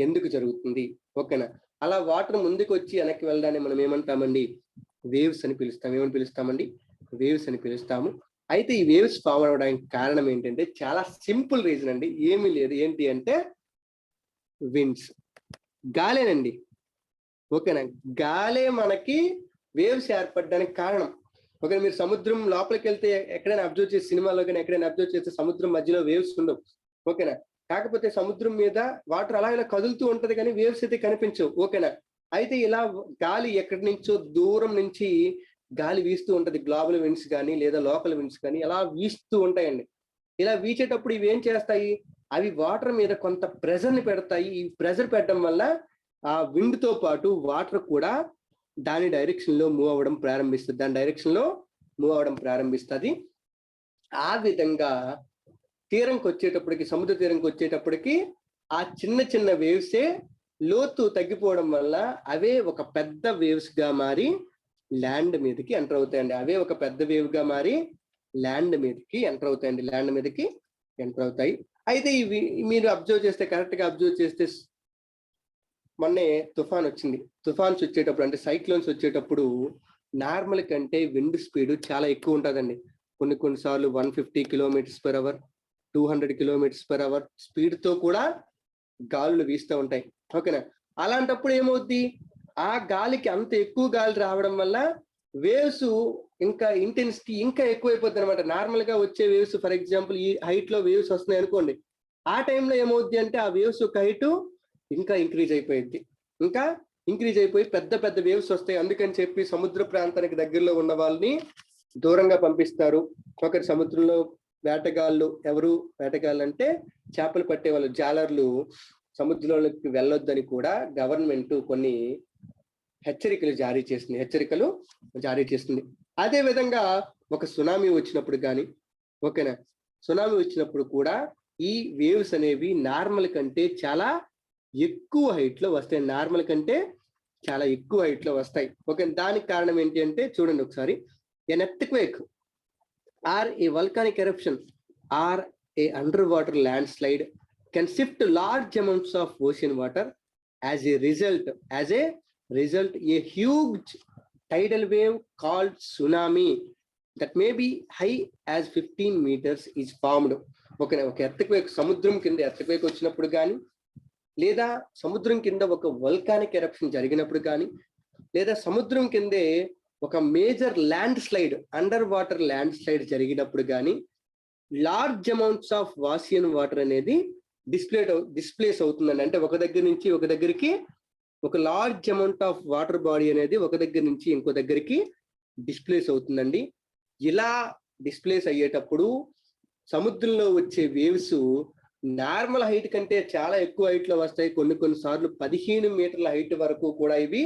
ఎందుకు జరుగుతుంది. ఓకేనా, అలా వాటర్ ముందుకు వచ్చి వెనక్కి వెళ్ళడాన్ని మనం ఏమంటామండి, వేవ్స్ అని పిలుస్తాం. ఏమని పిలుస్తామండి, వేవ్స్ అని పిలుస్తాము. అయితే ఈ వేవ్స్ ఫామ్ అవడానికి కారణం ఏంటంటే చాలా సింపుల్ రీజన్ అండి, ఏమీ లేదు. ఏంటి అంటే విండ్స్, గాలేనండి. ఓకేనా, గాలే మనకి వేవ్స్ ఏర్పడడానికి కారణం. ఓకే, మీరు సముద్రం లోపలికి వెళ్తే ఎక్కడైనా అబ్జర్వ్ చేసి, సినిమాలో కానీ ఎక్కడైనా అబ్జర్వ్ చేస్తే సముద్రం మధ్యలో వేవ్స్ ఉండవు. ఓకేనా, కాకపోతే సముద్రం మీద వాటర్ అలా ఇలా కదులుతూ ఉంటది కానీ వేవ్స్ అయితే కనిపించవు. ఓకేనా, అయితే ఇలా గాలి ఎక్కడి నుంచో దూరం నుంచి గాలి వీస్తూ ఉంటది, గ్లోబల్ విండ్స్ కానీ లేదా లోకల్ విండ్స్ కానీ అలా వీస్తూ ఉంటాయండి. ఇలా వీచేటప్పుడు ఇవి ఏం చేస్తాయి, అవి వాటర్ మీద కొంత ప్రెషర్ ని పెడతాయి. ఈ ప్రెషర్ పెట్టడం వల్ల ఆ విండ్ తో పాటు వాటర్ కూడా దాని డైరెక్షన్ లో మూవ్ అవ్వడం ప్రారంభిస్తుంది. ఆ విధంగా సముద్ర తీరంకి వచ్చేటప్పటికి ఆ చిన్న చిన్న వేవ్సే లోతు తగ్గిపోవడం వల్ల అవే ఒక పెద్ద వేవ్స్ గా మారి ల్యాండ్ మీదకి ఎంటర్ అవుతాయండి. ల్యాండ్ మీదకి ఎంటర్ అవుతాయి. అయితే ఇవి మీరు కరెక్ట్ గా అబ్జర్వ్ చేస్తే మొన్నే తుఫాన్స్ వచ్చేటప్పుడు అంటే సైక్లోన్స్ వచ్చేటప్పుడు నార్మల్ కంటే విండ్ స్పీడ్ చాలా ఎక్కువ ఉంటుందండి. కొన్నిసార్లు 150 km/h 200 km/h స్పీడ్ తో కూడా గాలులు వీస్తూ ఉంటాయి. ఓకేనా? అలాంటప్పుడు ఏమవుద్ది, ఆ గాలికి అంత ఎక్కువ గాలి రావడం వల్ల వేవ్స్ ఇంకా ఇంటెన్సిటీ ఇంకా ఎక్కువైపోద్ది అనమాట. నార్మల్ గా వచ్చే వేవ్స్, ఫర్ ఎగ్జాంపుల్ ఈ హైట్ లో వేవ్స్ వస్తున్నాయి అనుకోండి, ఆ టైంలో ఏమవుద్ది అంటే ఆ వేవ్స్ యొక్క హైట్ ఇంకా ఇంక్రీజ్ అయిపోయింది, ఇంకా ఇంక్రీజ్ అయిపోయి పెద్ద పెద్ద వేవ్స్ వస్తాయి. అందుకని చెప్పి సముద్ర ప్రాంతానికి దగ్గరలో ఉన్న వాళ్ళని దూరంగా పంపిస్తారు. ఒకరి సముద్రంలో వేటగాళ్ళు, ఎవరు వేటగాళ్ళు అంటే చేపలు పట్టే వాళ్ళు, జాలర్లు సముద్రంలోకి వెళ్ళొద్దని కూడా గవర్నమెంట్ కొన్ని హెచ్చరికలు జారీ చేస్తుంది. అదే విధంగా ఒక సునామీ వచ్చినప్పుడు కానీ, ఓకేనా, సునామీ వచ్చినప్పుడు కూడా ఈ వేవ్స్ అనేవి నార్మల్ కంటే చాలా ఎక్కువ హైట్ లో వస్తాయి. నార్మల్ కంటే చాలా ఎక్కువ హైట్ లో వస్తాయి. ఓకే, దానికి కారణం ఏంటి అంటే చూడండి ఒకసారి. An earthquake or a volcanic eruption or a underwater landslide can shift large amounts of ocean water. As a result, a huge tidal wave called tsunami that may be high as 15 meters is formed. ఓకేనా, ఒక ఎర్త్క్వేక్, సముద్రం కింద ఎర్త్క్వేక్ వచ్చినప్పుడు కానీ, లేదా సముద్రం కింద ఒక వల్కానిక్ ఎరప్షన్ జరిగినప్పుడు కానీ, లేదా సముద్రం కిందే ఒక major land slide, under water land slide జరిగినప్పుడు కానీ లార్జ్ అమౌంట్స్ ఆఫ్ వాషియన్ వాటర్ అనేది డిస్ప్లేస్ అవుతుందండి. అంటే ఒక దగ్గర నుంచి ఒక దగ్గరికి ఒక large amount of water body అనేది ఒక దగ్గర నుంచి ఇంకో దగ్గరికి డిస్ప్లేస్ అవుతుందండి. ఇలా డిస్ప్లేస్ అయ్యేటప్పుడు సముద్రంలో వచ్చే వేవ్స్ నార్మల్ హైట్ కంటే చాలా ఎక్కువ హైట్ లో వస్తాయి. కొన్నిసార్లు 15 మీటర్ల హైట్ వరకు కూడా ఇవి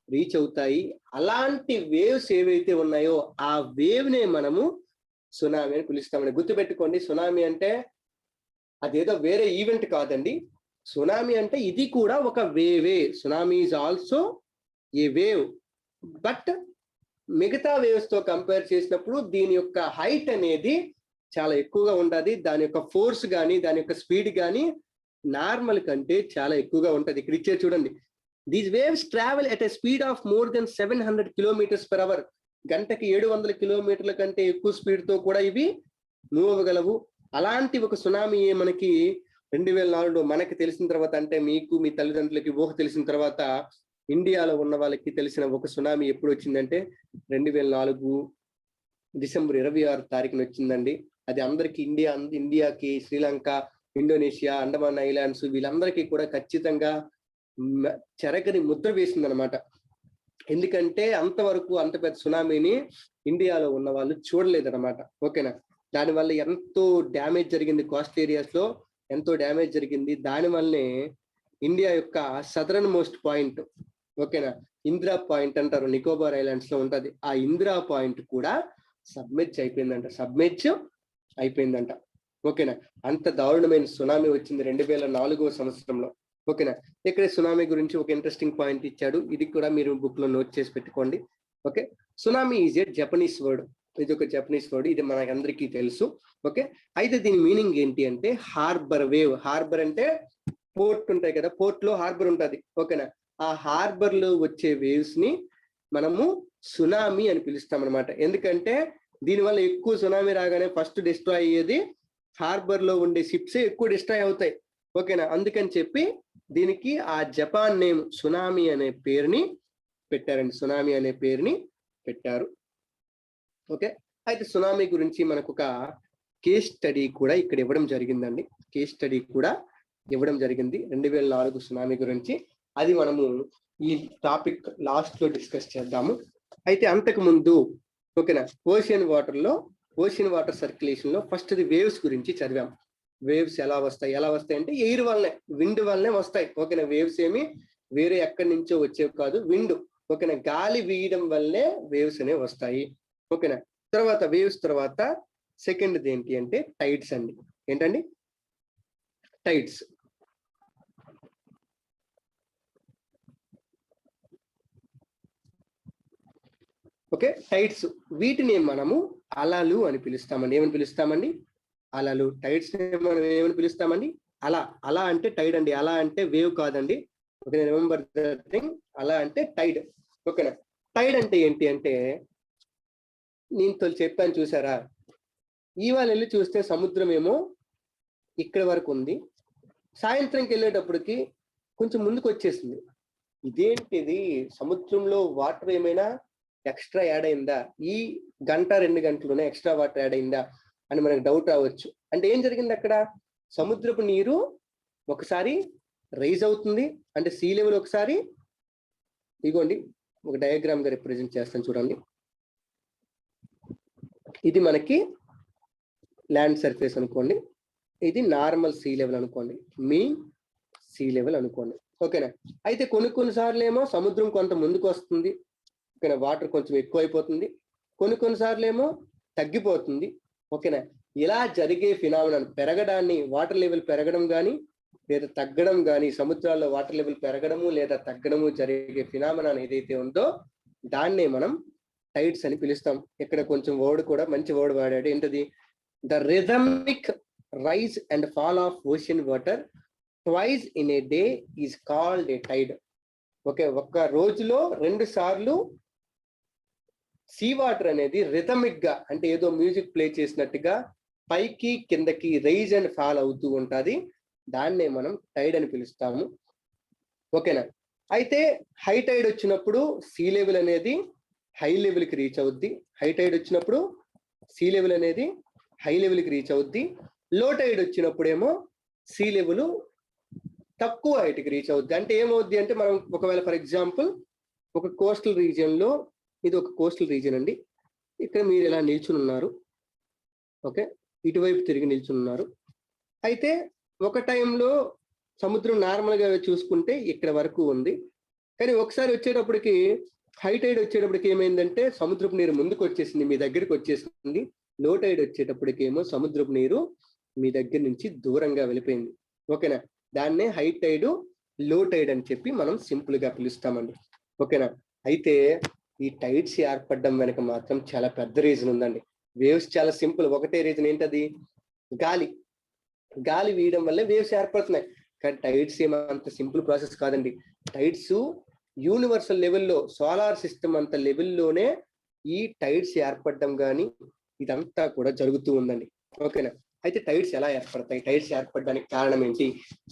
రీచ్ అవుతాయి. అలాంటి వేవ్స్ ఏవైతే ఉన్నాయో ఆ వేవ్ నే మనము సునామీ అని పిలుస్తామని గుర్తుపెట్టుకోండి. సునామీ అంటే అదేదో వేరే ఈవెంట్ కాదండి. సునామీ అంటే ఇది కూడా ఒక వేవే. Tsunami is also a wave, but మిగతా వేవ్స్ తో కంపేర్ చేసినప్పుడు దీని యొక్క హైట్ అనేది చాలా ఎక్కువగా ఉంటది. దాని యొక్క ఫోర్స్ కానీ, దాని యొక్క స్పీడ్ కానీ నార్మల్ కంటే చాలా ఎక్కువగా ఉంటది. ఇక్కడ ఇచ్చే చూడండి, these waves travel at a speed of more than 700 kilometres per hour. గంటకి 700 కిలోమీటర్ల కంటే ఎక్కువ స్పీడ్ తో కూడా ఇవి మూవ్ అవ్వగలవు. అలాంటి ఒక సునామీ మనకి 2004 మనకి తెలిసిన తర్వాత, అంటే మీకు మీ తల్లిదండ్రులకి ఊహ తెలిసిన తర్వాత ఇండియాలో ఉన్న వాళ్ళకి తెలిసిన ఒక సునామీ ఎప్పుడు వచ్చిందంటే 2004 డిసెంబర్ 26 తారీఖున వచ్చిందండి. అది అందరికి ఇండియాకి, శ్రీలంక, ఇండోనేషియా, అండమాన్ ఐలాండ్స్ వీళ్ళందరికీ కూడా ఖచ్చితంగా చెరగని ముద్ర వేసింది అనమాట. ఎందుకంటే అంతవరకు అంత పెద్ద సునామీని ఇండియాలో ఉన్న వాళ్ళు చూడలేదన్నమాట. ఓకేనా, దానివల్ల ఎంతో డ్యామేజ్ జరిగింది, కోస్ట్ ఏరియాస్ లో ఎంతో డ్యామేజ్ జరిగింది. దానివల్లనే ఇండియా యొక్క సదరన్ మోస్ట్ పాయింట్, ఓకేనా, ఇందిరా పాయింట్ అంటారు, నికోబార్ ఐలాండ్స్ లో ఉంటది. ఆ ఇందిరా పాయింట్ కూడా సబ్మెర్జ్ అయిపోయిందంట. ఓకేనా, అంత దారుణమైన సునామీ వచ్చింది 2004వ సంవత్సరంలో. ఓకేనా, ఇక్కడ సునామీ గురించి ఒక ఇంట్రెస్టింగ్ పాయింట్ ఇచ్చాడు, ఇది కూడా మీరు బుక్ లో నోట్ చేసి పెట్టుకోండి. Okay, tsunami is a Japanese word. ఇది ఒక జపనీస్ వర్డ్, ఇది మనకి అందరికీ తెలుసు. ఓకే, అయితే దీని మీనింగ్ ఏంటి అంటే హార్బర్ వేవ్. హార్బర్ అంటే పోర్ట్ ఉంటాయి కదా, పోర్ట్ లో హార్బర్ ఉంటది. ఓకేనా, ఆ హార్బర్ లో వచ్చే వేవ్స్ ని మనము సునామీ అని పిలుస్తాం అనమాట. ఎందుకంటే దీనివల్ల ఎక్కువ సునామీ రాగానే ఫస్ట్ డిస్ట్రాయ్ అయ్యేది హార్బర్ లో ఉండే షిప్సే ఎక్కువ డిస్ట్రాయ్ అవుతాయి. ఓకేనా, అందుకని చెప్పి దీనికి ఆ జపాన్ నేమ్ సునామీ అనే పేరుని పెట్టారండి. సునామీ అనే పేరుని పెట్టారు. ఓకే, అయితే సునామీ గురించి మనకు ఒక కేస్ స్టడీ కూడా ఇక్కడ ఇవ్వడం జరిగిందండి. కేస్ స్టడీ కూడా ఇవ్వడం జరిగింది 2004 సునామీ గురించి. అది మనము ఈ టాపిక్ లాస్ట్ లో డిస్కస్ చేద్దాము. అయితే అంతకు ముందు ఓకేనా, ఓషన్ వాటర్ సర్క్యులేషన్ లో ఫస్ట్ ది వేవ్స్ గురించి చదివాం. వేవ్స్ ఎలా వస్తాయి అంటే ఎయిర్ వల్లనే, విండ్ వల్లనే వస్తాయి. ఓకేనా, వేవ్స్ ఏమి వేరే ఎక్కడి నుంచో వచ్చేవి కాదు, విండ్. ఓకేనా, గాలి వీయడం వల్లే వేవ్స్ అనేవి వస్తాయి. ఓకేనా, తర్వాత వేవ్స్ తర్వాత సెకండ్ది ఏంటి అంటే టైడ్స్ అండి. ఏంటండి? టైడ్స్. ఓకే, టైడ్స్, వీటిని మనము అలలు అని పిలుస్తామండి. ఏమని పిలుస్తామండి? అలలు. టైడ్స్ మనం ఏమని పిలుస్తామండి? అలా అంటే టైడ్ అండి. అలా అంటే వేవ్ కాదండి. Okay, remember the thing. అలా అంటే టైడ్. ఓకేనా, టైడ్ అంటే ఏంటి అంటే నేను చెప్పాను చూసారా, ఇవాళ వెళ్ళి చూస్తే సముద్రం ఏమో ఇక్కడ వరకు ఉంది, సాయంత్రంకి వెళ్ళేటప్పటికి కొంచెం ముందుకు వచ్చేసింది. ఇదేంటిది, సముద్రంలో వాటర్ ఏమైనా ఎక్స్ట్రా యాడ్ అయిందా, ఈ గంట 2 గంటలోనే ఎక్స్ట్రా వాటర్ యాడ్ అయిందా అని మనకు డౌట్ రావచ్చు. అంటే ఏం జరిగింది అక్కడ, సముద్రపు నీరు ఒకసారి రైజ్ అవుతుంది, అంటే సీ లెవెల్ ఒకసారి, ఇగోండి ఒక డయాగ్రామ్ గా రిప్రజెంట్ చేస్తాను చూడండి. ఇది మనకి ల్యాండ్ సర్ఫేస్ అనుకోండి, ఇది నార్మల్ సీ లెవెల్ అనుకోండి, మీన్ సీ లెవెల్ అనుకోండి. ఓకేనా. అయితే కొన్నిసార్లు ఏమో సముద్రం కొంత ముందుకు వస్తుంది, ఓకేనా, వాటర్ కొంచెం ఎక్కువ అయిపోతుంది, కొన్నిసార్లు ఏమో తగ్గిపోతుంది. ఓకేనా. ఇలా జరిగే ఫినామినన్ పెరగడాన్ని, వాటర్ లెవెల్ పెరగడం కానీ లేదా తగ్గడం కానీ, సముద్రాల్లో వాటర్ లెవెల్ పెరగడము లేదా తగ్గడము జరిగే ఫినామినన్ ఏదైతే ఉందో దాన్నే మనం టైడ్స్ అని పిలుస్తాం. ఇక్కడ కొంచెం వర్డ్ కూడా మంచి వర్డ్ వాడాడు, ఏంటది, the rhythmic rise and fall of ocean water twice in a day is called a tide. Okay, ఒక్క రోజులో 2 సార్లు సీ వాటర్ అనేది రిథమిక్ గా, అంటే ఏదో మ్యూజిక్ ప్లే చేసినట్టుగా పైకి కిందకి రైజ్ అండ్ ఫాల్ అవుతూ ఉంటుంది, దాన్నే మనం టైడ్ అని పిలుస్తాము. ఓకేనా. అయితే హై టైడ్ వచ్చినప్పుడు సీ లెవెల్ అనేది హై లెవెల్కి రీచ్ అవుద్ది, హై టైడ్ వచ్చినప్పుడు సీ లెవెల్ అనేది హై లెవెల్కి రీచ్ అవుద్ది. లో టైడ్ వచ్చినప్పుడేమో సీ లెవెల్ తక్కువ హైట్కి రీచ్ అవుద్ది. అంటే ఏమవుద్ది అంటే, మనం ఒకవేళ ఫర్ ఎగ్జాంపుల్ ఒక కోస్టల్ రీజియన్ లో, ఇది ఒక కోస్టల్ రీజియన్ అండి, ఇక్కడ మీరు ఇలా నిల్చుని ఉన్నారు, ఓకే, ఇటువైపు తిరిగి నిల్చుని ఉన్నారు. అయితే ఒక టైంలో సముద్రం నార్మల్ గా చూసుకుంటే ఇక్కడ వరకు ఉంది, కానీ ఒకసారి వచ్చేటప్పటికి హై టైడ్ వచ్చేటప్పటికి ఏమైందంటే సముద్రపు నీరు ముందుకు వచ్చేసింది, మీ దగ్గరికి వచ్చేసింది. లో టైడ్ వచ్చేటప్పటికి ఏమో సముద్రపు నీరు మీ దగ్గర నుంచి దూరంగా వెళ్ళిపోయింది. ఓకేనా. దాన్నే హై టైడ్, లో టైడ్ అని చెప్పి మనం సింపుల్ గా పిలుస్తామండి. ఓకేనా. అయితే ఈ టైడ్స్ ఏర్పడడం వెనక మాత్రం చాలా పెద్ద రీజన్ ఉందండి. వేవ్స్ చాలా సింపుల్, ఒకటే రీజన్, ఏంటది, గాలి. గాలి వీయడం వల్లే వేవ్స్ ఏర్పడుతున్నాయి. కానీ టైడ్స్ ఏమంత సింపుల్ ప్రాసెస్ కాదండి. టైడ్స్ యూనివర్సల్ లెవెల్లో, సోలార్ సిస్టమ్ అంత లెవెల్లోనే ఈ టైడ్స్ ఏర్పడడం కానీ ఇదంతా కూడా జరుగుతూ ఉందండి. ఓకేనా. అయితే టైడ్స్ ఎలా ఏర్పడతాయి, టైడ్స్ ఏర్పడడానికి కారణం ఏంటి,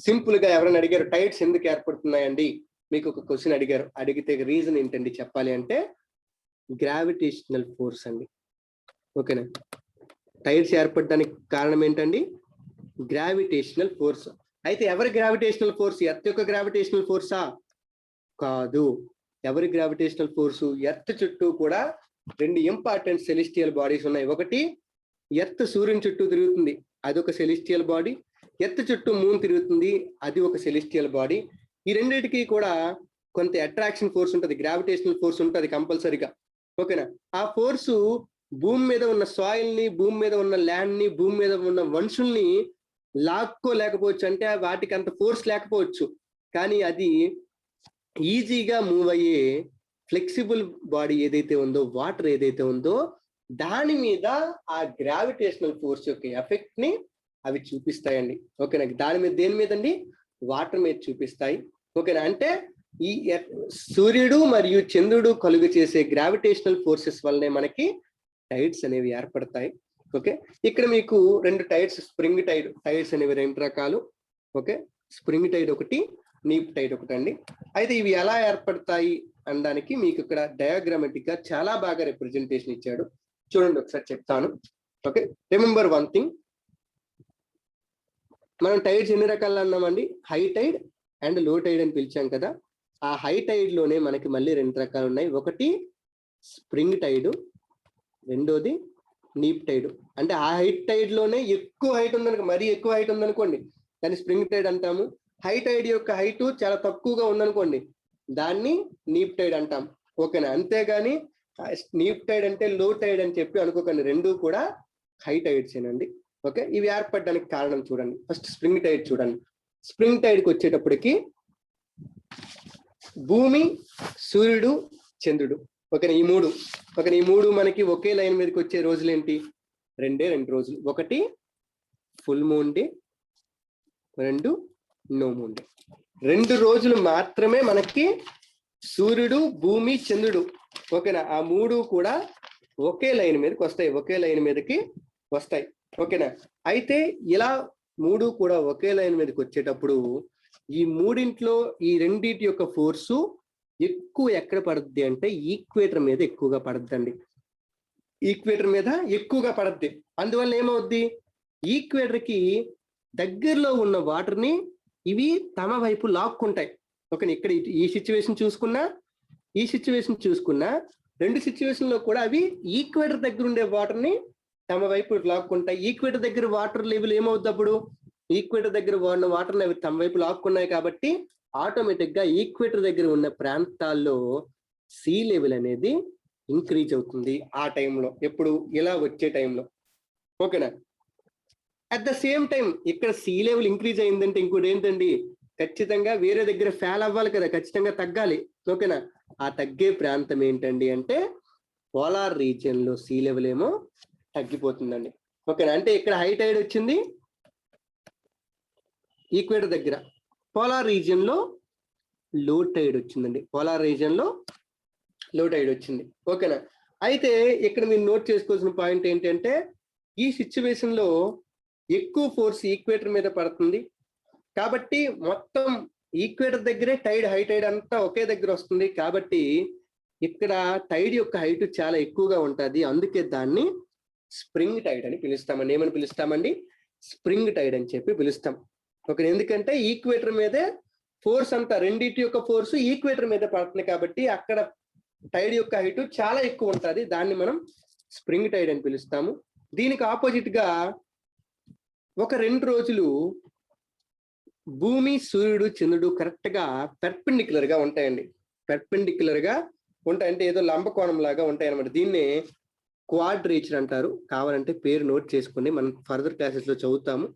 సింపుల్ గా ఎవరైనా అడిగారు టైడ్స్ ఎందుకు ఏర్పడుతున్నాయండి, మీకు ఒక క్వశ్చన్ అడిగారు, అడిగితే రీజన్ ఏంటండి చెప్పాలి అంటే గ్రావిటేషనల్ ఫోర్స్ అండి. ఓకేనా. టైడ్స్ ఏర్పడడానికి కారణం ఏంటండి, గ్రావిటేషనల్ ఫోర్స్. అయితే ఎవరి గ్రావిటేషనల్ ఫోర్స్, ఎర్త్ యొక్క గ్రావిటేషనల్ ఫోర్సా, కాదు. ఎవరి గ్రావిటేషనల్ ఫోర్సు, ఎర్త్ చుట్టూ కూడా 2 ఇంపార్టెంట్ సెలెస్టియల్ బాడీస్ ఉన్నాయి. ఒకటి ఎర్త్ సూర్యుని చుట్టూ తిరుగుతుంది, అది ఒక సెలెస్టియల్ బాడీ. ఎర్త్ చుట్టూ మూన్ తిరుగుతుంది, అది ఒక సెలెస్టియల్ బాడీ. ఈ రెండింటికి కూడా కొంత అట్రాక్షన్ ఫోర్స్ ఉంటుంది, గ్రావిటేషనల్ ఫోర్స్ ఉంటుంది కంపల్సరీగా. ఓకేనా. ఆ ఫోర్సు భూమి మీద ఉన్న సాయిల్ ని, భూమి మీద ఉన్న ల్యాండ్ ని, భూమి మీద ఉన్న మనుషుల్ని లాక్కోలేకపోవచ్చు, అంటే వాటికి అంత ఫోర్స్ లేకపోవచ్చు, కానీ అది ఈజీగా మూవ్ అయ్యే ఫ్లెక్సిబుల్ బాడీ ఏదైతే ఉందో, వాటర్ ఏదైతే ఉందో దాని మీద ఆ గ్రావిటేషనల్ ఫోర్స్ యొక్క ఎఫెక్ట్ ని అవి చూపిస్తాయండి. ఓకేనా. దాని మీద, దేని మీద అండి, వాటర్ మీద చూపిస్తాయి. ఓకేనా. అంటే ఈ సూర్యుడు మరియు చంద్రుడు కలుగు చేసే గ్రావిటేషనల్ ఫోర్సెస్ వల్లనే మనకి టైడ్స్ అనేవి ఏర్పడతాయి. ఓకే. ఇక్కడ మీకు 2 టైడ్స్, స్ప్రింగ్ టైడ్, టైడ్స్ అనేవి 2 రకాలు. ఓకే, స్ప్రింగ్ టైడ్ ఒకటి, నీప్ టైడ్ ఒకటి అండి. అయితే ఇవి ఎలా ఏర్పడతాయి అనడానికి మీకు ఇక్కడ డయాగ్రామాటిక్ గా చాలా బాగా రిప్రజెంటేషన్ ఇచ్చాడు, చూడండి ఒకసారి చెప్తాను. ఓకే, రిమెంబర్ వన్ థింగ్, మనం టైడ్స్ ఎన్ని రకాలు అన్నామండి, హై టైడ్ అండ్ లో టైడ్ అని పిలిచాం కదా. ఆ హై టైడ్ లోనే మనకి మళ్ళీ 2 రకాలు ఉన్నాయి. ఒకటి స్ప్రింగ్ టైడ్, రెండోది నీప్ టైడ్. అంటే ఆ హై టైడ్ లోనే ఎక్కువ హైట్ ఉందనుకో, మరీ ఎక్కువ హైట్ ఉందనుకోండి దాన్ని స్ప్రింగ్ టైడ్ అంటాము. హై టైడ్ యొక్క హైట్ చాలా తక్కువగా ఉందనుకోండి దాన్ని నీప్ టైడ్ అంటాం. ఓకేనా. అంతేగాని నీప్ టైడ్ అంటే లో టైడ్ అని చెప్పి అనుకోకండి, 2 కూడా హై టైడ్స్ ఏనండి. ఓకే, ఇవి ఏర్పడడానికి కారణం చూడండి. ఫస్ట్ స్ప్రింగ్ టైడ్ చూడండి. స్ప్రింగ్ టైడ్కి వచ్చేటప్పటికి భూమి, సూర్యుడు, చంద్రుడు, ఓకేనా, ఈ 3. ఓకేనా, ఈ 3 మనకి ఒకే లైన్ మీదకి వచ్చే రోజులు ఏంటి, 2 రోజులు. ఒకటి full moon day, 2 no moon day. 2 రోజులు మాత్రమే మనకి సూర్యుడు, భూమి, చంద్రుడు, ఓకేనా, ఆ 3 కూడా ఒకే లైన్ మీదకి వస్తాయి, ఒకే లైన్ మీదకి వస్తాయి. ఓకేనా. అయితే ఇలా మూడు కూడా ఒకే లైన్ మీదకి వచ్చేటప్పుడు ఈ మూడింట్లో ఈ రెండింటి యొక్క ఫోర్సు ఎక్కువ ఎక్కడ పడుద్ది అంటే ఈక్వేటర్ మీద ఎక్కువగా పడుద్దండి. ఈక్వేటర్ మీద ఎక్కువగా పడుద్ది. అందువల్ల ఏమవుద్ది, ఈక్వేటర్కి దగ్గరలో ఉన్న వాటర్ని ఇవి తమ వైపు లాక్కుంటాయి. ఓకే, ఇక్కడ ఈ సిచ్యువేషన్ చూసుకున్నా రెండు సిచ్యువేషన్లో కూడా అవి ఈక్వేటర్ దగ్గర ఉండే వాటర్ని తమ వైపు లాక్కుంటాయి. ఈక్వేటర్ దగ్గర వాటర్ లెవెల్ ఏమవుద్ది, అప్పుడు ఈక్వేటర్ దగ్గర ఉన్న వాటర్ని అవి తమ వైపు లాక్కున్నాయి కాబట్టి ఆటోమేటిక్ గా ఈక్వేటర్ దగ్గర ఉన్న ప్రాంతాల్లో సీ లెవెల్ అనేది ఇంక్రీజ్ అవుతుంది ఆ టైంలో, ఎప్పుడు ఇలా వచ్చే టైంలో. ఓకేనా? అట్ ద సేమ్ టైం ఇక్కడ సీ లెవెల్ ఇంక్రీజ్ అయిందంటే ఇంకోటి ఏంటండి, ఖచ్చితంగా వేరే దగ్గర ఫాల్ అవ్వాలి కదా, ఖచ్చితంగా తగ్గాలి. ఓకేనా? ఆ తగ్గే ప్రాంతం ఏంటండి అంటే పోలార్ రీజియన్ లో సీ లెవెల్ ఏమో తగ్గిపోతుందండి. ఓకేనా? అంటే ఇక్కడ హై టైడ్ వచ్చింది ఈక్వేటర్ దగ్గర, పోలార్ రీజియన్ లో లో టైడ్ వచ్చిందండి. పోలార్ రీజియన్ లో లో టైడ్ వచ్చింది. ఓకేనా? అయితే ఇక్కడ మీరు నోట్ చేసుకోవాల్సిన పాయింట్ ఏంటంటే ఈ సిచ్యువేషన్ లో ఎక్కువ ఫోర్స్ ఈక్వేటర్ మీద పడుతుంది కాబట్టి మొత్తం ఈక్వేటర్ దగ్గరే టైడ్, హై టైడ్ అంతా ఒకే దగ్గర వస్తుంది కాబట్టి ఇక్కడ టైడ్ యొక్క హైట్ చాలా ఎక్కువగా ఉంటుంది. అందుకే దాన్ని స్ప్రింగ్ టైడ్ అని పిలుస్తామండి. ఏమని పిలుస్తామండి? స్ప్రింగ్ టైడ్ అని చెప్పి పిలుస్తాం. ఓకే, ఎందుకంటే ఈక్వేటర్ మీదే ఫోర్స్ అంతా, రెండింటి యొక్క ఫోర్స్ ఈక్వేటర్ మీద పడుతుంది కాబట్టి అక్కడ టైడ్ యొక్క హైట్ చాలా ఎక్కువ ఉంటుంది. దాన్ని మనం స్ప్రింగ్ టైడ్ అని పిలుస్తాము. దీనికి ఆపోజిట్ గా ఒక 2 రోజులు భూమి, సూర్యుడు, చంద్రుడు కరెక్ట్ గా పెర్పెండిక్యులర్ గా ఉంటాయండి. పెర్పెండిక్యులర్ గా ఉంటాయంటే ఏదో లంబకోణం లాగా ఉంటాయి అనమాట. దీన్నే క్వాడ్రేచర్ అంటారు. కావాలంటే పేరు నోట్ చేసుకోండి, మనం ఫర్దర్ క్లాసెస్ లో చదువుతాము.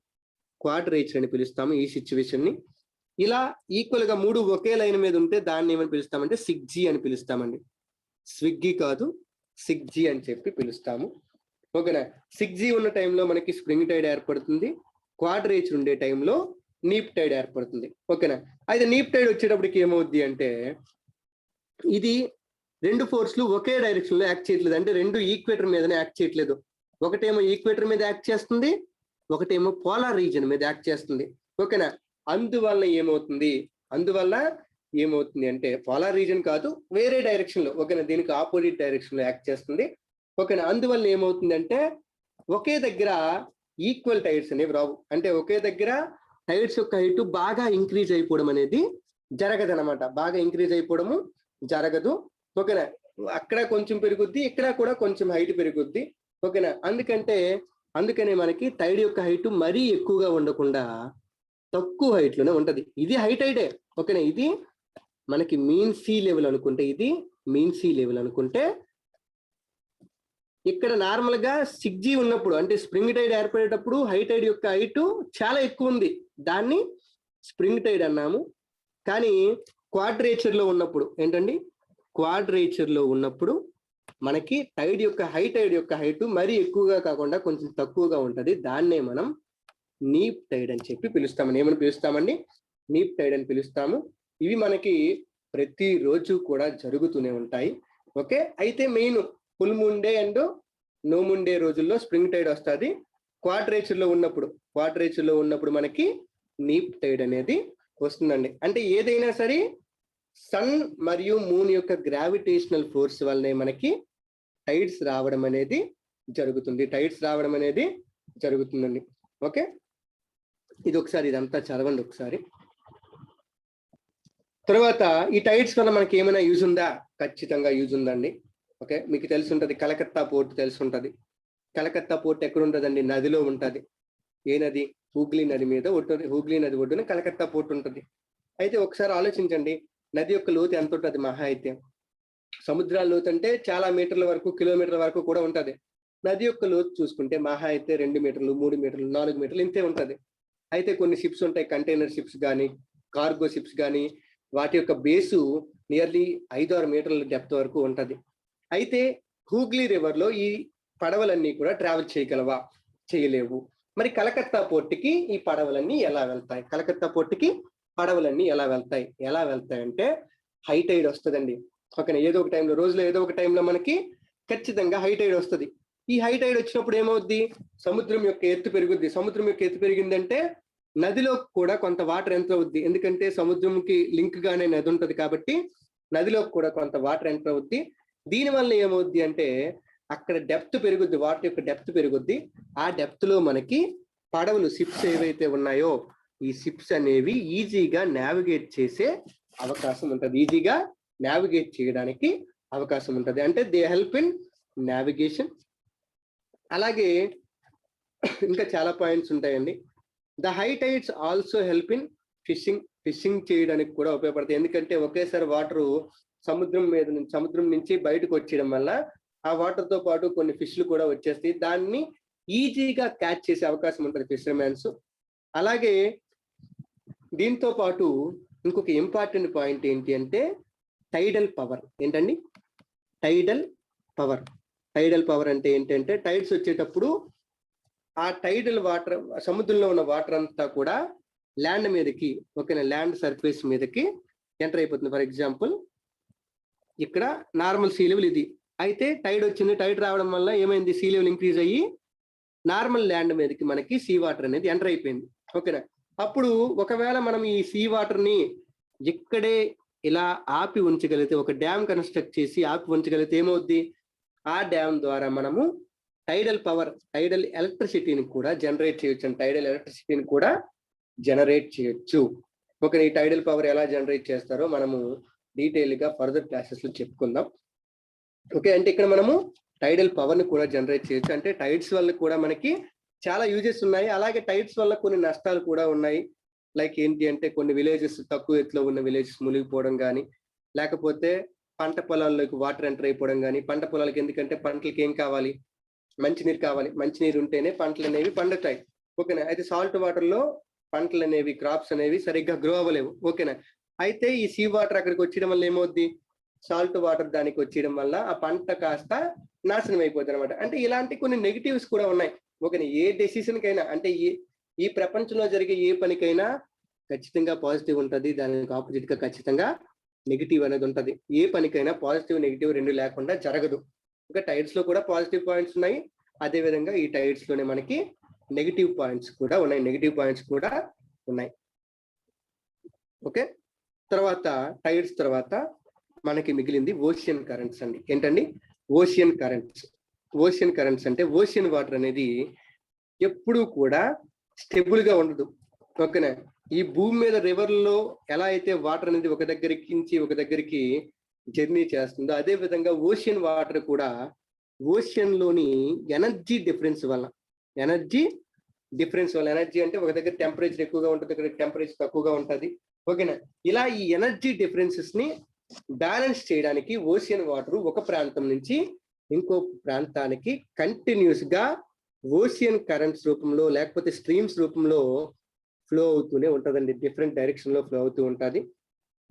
క్వాడ్రేచర్ అని పిలుస్తాము ఈ సిచ్యువేషన్ ని. ఇలా ఈక్వల్ గా 3 ఒకే లైన్ మీద ఉంటే దాన్ని ఏమని పిలుస్తామంటే సిగ్జీ అని పిలుస్తామండి. స్విగ్గీ కాదు, సిగ్జీ అని చెప్పి పిలుస్తాము. ఓకేనా? సిగ్జీ ఉన్న టైంలో మనకి స్ప్రింగ్ టైడ్ ఏర్పడుతుంది. క్వాడ్రేచర్ ఉండే టైంలో నీప్ టైడ్ ఏర్పడుతుంది. ఓకేనా? అయితే నీప్ టైడ్ వచ్చేటప్పటికి ఏమవుద్ది అంటే ఇది 2 ఫోర్స్లు ఒకే డైరెక్షన్ లో యాక్ట్ చేయట్లేదు, అంటే 2 ఈక్వేటర్ మీదనే యాక్ట్ చేయట్లేదు. ఒకటేమో ఈక్వేటర్ మీద యాక్ట్ చేస్తుంది, ఒకటేమో పోలార్ రీజియన్ మీద యాక్ట్ చేస్తుంది. ఓకేనా? అందువల్ల ఏమవుతుంది అంటే పోలార్ రీజియన్ కాదు, వేరే డైరెక్షన్ లో, ఓకేనా, దీనికి ఆపోజిట్ డైరెక్షన్ లో యాక్ట్ చేస్తుంది. ఓకేనా? అందువల్ల ఏమవుతుంది అంటే ఒకే దగ్గర ఈక్వల్ టైడ్స్ అనేవి రావు. అంటే ఒకే దగ్గర టైడ్స్ యొక్క హైట్ బాగా ఇంక్రీజ్ అయిపోవడం అనేది జరగదు అనమాట. బాగా ఇంక్రీజ్ అయిపోవడము జరగదు. ఓకేనా? అక్కడ కొంచెం పెరుగుద్ది, ఇక్కడ కూడా కొంచెం హైట్ పెరుగుద్ది. ఓకేనా? అందుకనే మనకి టైడ్ యొక్క హైట్ మరీ ఎక్కువగా ఉండకుండా తక్కువ హైట్ లోనే ఉంటది. ఇది హై టైడే. ఓకేనా? ఇది మనకి మీన్ సీ లెవెల్ అనుకుంటే, ఇది మీన్ సీ లెవెల్ అనుకుంటే, ఇక్కడ నార్మల్ గా 6G ఉన్నప్పుడు అంటే స్ప్రింగ్ టైడ్ ఏర్పడేటప్పుడు హై టైడ్ యొక్క హైట్ చాలా ఎక్కువ ఉంది, దాన్ని స్ప్రింగ్ టైడ్ అన్నాము. కానీ క్వాడ్రేచర్ లో ఉన్నప్పుడు ఏంటండి, క్వాడ్రేచర్ లో ఉన్నప్పుడు మనకి టైడ్ యొక్క హైట్ మరీ ఎక్కువగా కాకుండా కొంచెం తక్కువగా ఉంటది. దాన్నే మనం నీప్ టైడ్ అని చెప్పి పిలుస్తామని. ఏమని పిలుస్తామండి? నీప్ టైడ్ అని పిలుస్తాము. ఇవి మనకి ప్రతిరోజు కూడా జరుగుతూనే ఉంటాయి. ఓకే, అయితే main full moon day and no moon day రోజుల్లో స్ప్రింగ్ టైడ్ వస్తుంది. క్వాడ్రేచర్ లో ఉన్నప్పుడు మనకి నీప్ టైడ్ అనేది వస్తుందండి. అంటే ఏదైనా సరే సన్ మరియు మూన్ యొక్క గ్రావిటేషనల్ ఫోర్స్ వల్లనే మనకి టైడ్స్ రావడం అనేది జరుగుతుందండి. ఓకే, ఇది ఒకసారి ఇదంతా చదవండి ఒకసారి. తర్వాత ఈ టైడ్స్ వల్ల మనకి ఏమైనా యూజ్ ఉందా? ఖచ్చితంగా యూజ్ ఉందండి. ఓకే, మీకు తెలిసి ఉంటుంది, కలకత్తా పోర్ట్ తెలిసి ఉంటుంది. కలకత్తా పోర్ట్ ఎక్కడ ఉంటుందండి? నదిలో ఉంటుంది. ఏ నది? హూగ్లీ నది మీద హూగ్లీ నది ఒడ్డున కలకత్తా పోర్ట్ ఉంటుంది. అయితే ఒకసారి ఆలోచించండి, నది యొక్క లోతు ఎంత ఉంటుంది? మహా అయితే సముద్రాల లోతు అంటే చాలా మీటర్ల వరకు, కిలోమీటర్ల వరకు కూడా ఉంటుంది. నది యొక్క లోతు చూసుకుంటే మహా అయితే 2 మీటర్లు, 3 మీటర్లు, 4 మీటర్లు ఇంతే ఉంటుంది. అయితే కొన్ని షిప్స్ ఉంటాయి, కంటైనర్ షిప్స్ కానీ, కార్గో షిప్స్ కానీ, వాటి యొక్క బేసు నియర్లీ 5-6 మీటర్ల డెప్త్ వరకు ఉంటుంది. అయితే హూగ్లీ రివర్ లో ఈ పడవలన్నీ కూడా ట్రావెల్ చేయగలవా? చేయలేవు. మరి కలకత్తా పోర్టుకి ఈ పడవలన్నీ ఎలా వెళ్తాయి? ఎలా వెళ్తాయి అంటే హై టైడ్ వస్తుందండి. ఓకేనా? రోజులో ఏదో ఒక టైంలో మనకి ఖచ్చితంగా హై టైడ్ వస్తుంది. ఈ హై టైడ్ వచ్చినప్పుడు ఏమవుద్ది, సముద్రం యొక్క ఎత్తు పెరుగుద్ది. సముద్రం యొక్క ఎత్తు పెరిగిందంటే నదిలో కూడా కొంత వాటర్ ఎంటర్ అవుద్ది, ఎందుకంటే సముద్రంకి లింక్ గానే నది ఉంటది కాబట్టి నదిలో కూడా కొంత వాటర్ ఎంటర్ అవుద్ది. దీనివల్ల ఏమవుద్ది అంటే అక్కడ డెప్త్ పెరుగుద్ది, వాటర్ యొక్క డెప్త్ పెరుగుద్ది. ఆ డెప్త్ లో మనకి పడవలు, షిప్స్ ఏవైతే ఉన్నాయో ఈ షిప్స్ అనేవి ఈజీగా నావిగేట్ చేసే అవకాశం ఉంటుంది, ఈజీగా నావిగేట్ చేయడానికి అవకాశం ఉంటుంది. అంటే దే హెల్ప్ ఇన్ నావిగేషన్. అలాగే ఇంకా చాలా పాయింట్స్ ఉంటాయండి. The high tides also help in fishing చేయడానికి కూడా ఉపయోగపడతాయి. ఎందుకంటే ఒకేసారి వాటర్ సముద్రం నుంచి బయటకు వచ్చేయడం వల్ల ఆ వాటర్ తో పాటు కొన్ని ఫిష్లు కూడా వచ్చేస్తాయి, దాన్ని ఈజీగా క్యాచ్ చేసే అవకాశం ఉంటుంది ఫిషర్మెన్స్. అలాగే దీంతో పాటు ఇంకొక ఇంపార్టెంట్ పాయింట్ ఏంటి అంటే టైడల్ పవర్. ఏంటండి టైడల్ పవర్? టైడల్ పవర్ అంటే ఏంటంటే టైడ్స్ వచ్చేటప్పుడు ఆ టైడల్ వాటర్, సముద్రంలో ఉన్న వాటర్ అంతా కూడా ల్యాండ్ మీదకి, ఓకేనా, ల్యాండ్ సర్ఫేస్ మీదకి ఎంటర్ అయిపోతుంది. ఫర్ ఎగ్జాంపుల్ ఇక్కడ నార్మల్ సీ లెవెల్ ఇది, అయితే టైడ్ వచ్చింది, టైడ్ రావడం వల్ల ఏమైంది, సీ లెవెల్ ఇంక్రీజ్ అయ్యి నార్మల్ ల్యాండ్ మీదకి మనకి సీ వాటర్ అనేది ఎంటర్ అయిపోయింది, ఓకేనా. అప్పుడు ఒకవేళ మనం ఈ సీ వాటర్ ని ఇక్కడే ఇలా ఆపి ఉంచగలిగితే, ఒక డ్యామ్ కన్స్ట్రక్ట్ చేసి ఆపి ఉంచగలిగితే ఏమవుద్ది, ఆ డ్యామ్ ద్వారా మనము టైడల్ పవర్, టైడల్ ఎలక్ట్రిసిటీని కూడా జనరేట్ చేయొచ్చు. టైడల్ ఎలక్ట్రిసిటీని కూడా జనరేట్ చేయొచ్చు, ఓకే. ఈ టైడల్ పవర్ ఎలా జనరేట్ చేస్తారో మనము డీటెయిల్ గా ఫర్దర్ క్లాసెస్ లో చెప్పుకుందాం, ఓకే. అంటే ఇక్కడ మనము టైడల్ పవర్ ని కూడా జనరేట్ చేయొచ్చు. అంటే టైడ్స్ వల్ల కూడా మనకి చాలా యూజెస్ ఉన్నాయి. అలాగే టైడ్స్ వల్ల కొన్ని నష్టాలు కూడా ఉన్నాయి. లైక్ ఏంటి అంటే కొన్ని విలేజెస్, తక్కువ ఎత్తులో ఉన్న విలేజెస్ మునిగిపోవడం కానీ, లేకపోతే పంట పొలాల్లోకి వాటర్ ఎంటర్ అయిపోవడం కానీ. పంట పొలాలకి ఎందుకంటే పంటలకి ఏం కావాలి, మంచినీరు కావాలి. మంచినీరు ఉంటేనే పంటలు అనేవి పండుతాయి, ఓకేనా. అయితే సాల్ట్ వాటర్ లో పంటలు అనేవి, క్రాప్స్ అనేవి సరిగ్గా గ్రో అవ్వలేవు, ఓకేనా. అయితే ఈ సీ వాటర్ అక్కడికి వచ్చేయడం వల్ల ఏమవుద్ది, సాల్ట్ వాటర్ దానికి వచ్చేయడం వల్ల ఆ పంట కాస్త నాశనం అయిపోతుంది అనమాట. అంటే ఇలాంటి కొన్ని నెగిటివ్స్ కూడా ఉన్నాయి, ఓకేనా. ఏ డెసిషన్ కైనా, అంటే ఈ ప్రపంచంలో జరిగే ఏ పనికైనా ఖచ్చితంగా పాజిటివ్ ఉంటుంది, దానికి ఆపోజిట్ గా ఖచ్చితంగా నెగిటివ్ అనేది ఉంటుంది. ఏ పనికైనా పాజిటివ్ నెగిటివ్ రెండు లేకుండా జరగదు. ఇంకా టైడ్స్ లో కూడా పాజిటివ్ పాయింట్స్ ఉన్నాయి, అదే విధంగా ఈ టైడ్స్ లోనే మనకి నెగిటివ్ పాయింట్స్ కూడా ఉన్నాయి, ఓకే. తర్వాత టైడ్స్ తర్వాత మనకి మిగిలింది ఓషియన్ కరెంట్స్ అండి. ఏంటండి ఓషియన్ కరెంట్స్? ఓషియన్ కరెంట్స్ అంటే ఓషియన్ వాటర్ అనేది ఎప్పుడూ కూడా స్టెబుల్ గా ఉండదు, ఓకేనా. ఈ భూమి మీద రివర్లో ఎలా అయితే వాటర్ అనేది ఒక దగ్గరికి నుంచి ఒక దగ్గరికి జర్నీ చేస్తుందో, అదే విధంగా ఓషియన్ వాటర్ కూడా ఓషియన్ లోని ఎనర్జీ డిఫరెన్స్ వల్ల, ఎనర్జీ అంటే ఒక దగ్గర టెంపరేచర్ ఎక్కువగా ఉంటుంది, ఇక్కడ టెంపరేచర్ తక్కువగా ఉంటుంది, ఓకేనా. ఇలా ఈ ఎనర్జీ డిఫరెన్సెస్ ని బ్యాలెన్స్ చేయడానికి ఓషియన్ వాటర్ ఒక ప్రాంతం నుంచి ఇంకో ప్రాంతానికి కంటిన్యూస్ గా ఓషియన్ కరెంట్స్ రూపంలో లేకపోతే స్ట్రీమ్స్ రూపంలో ఫ్లో అవుతూనే ఉంటుందండి. డిఫరెంట్ డైరెక్షన్ లో ఫ్లో అవుతూ ఉంటుంది,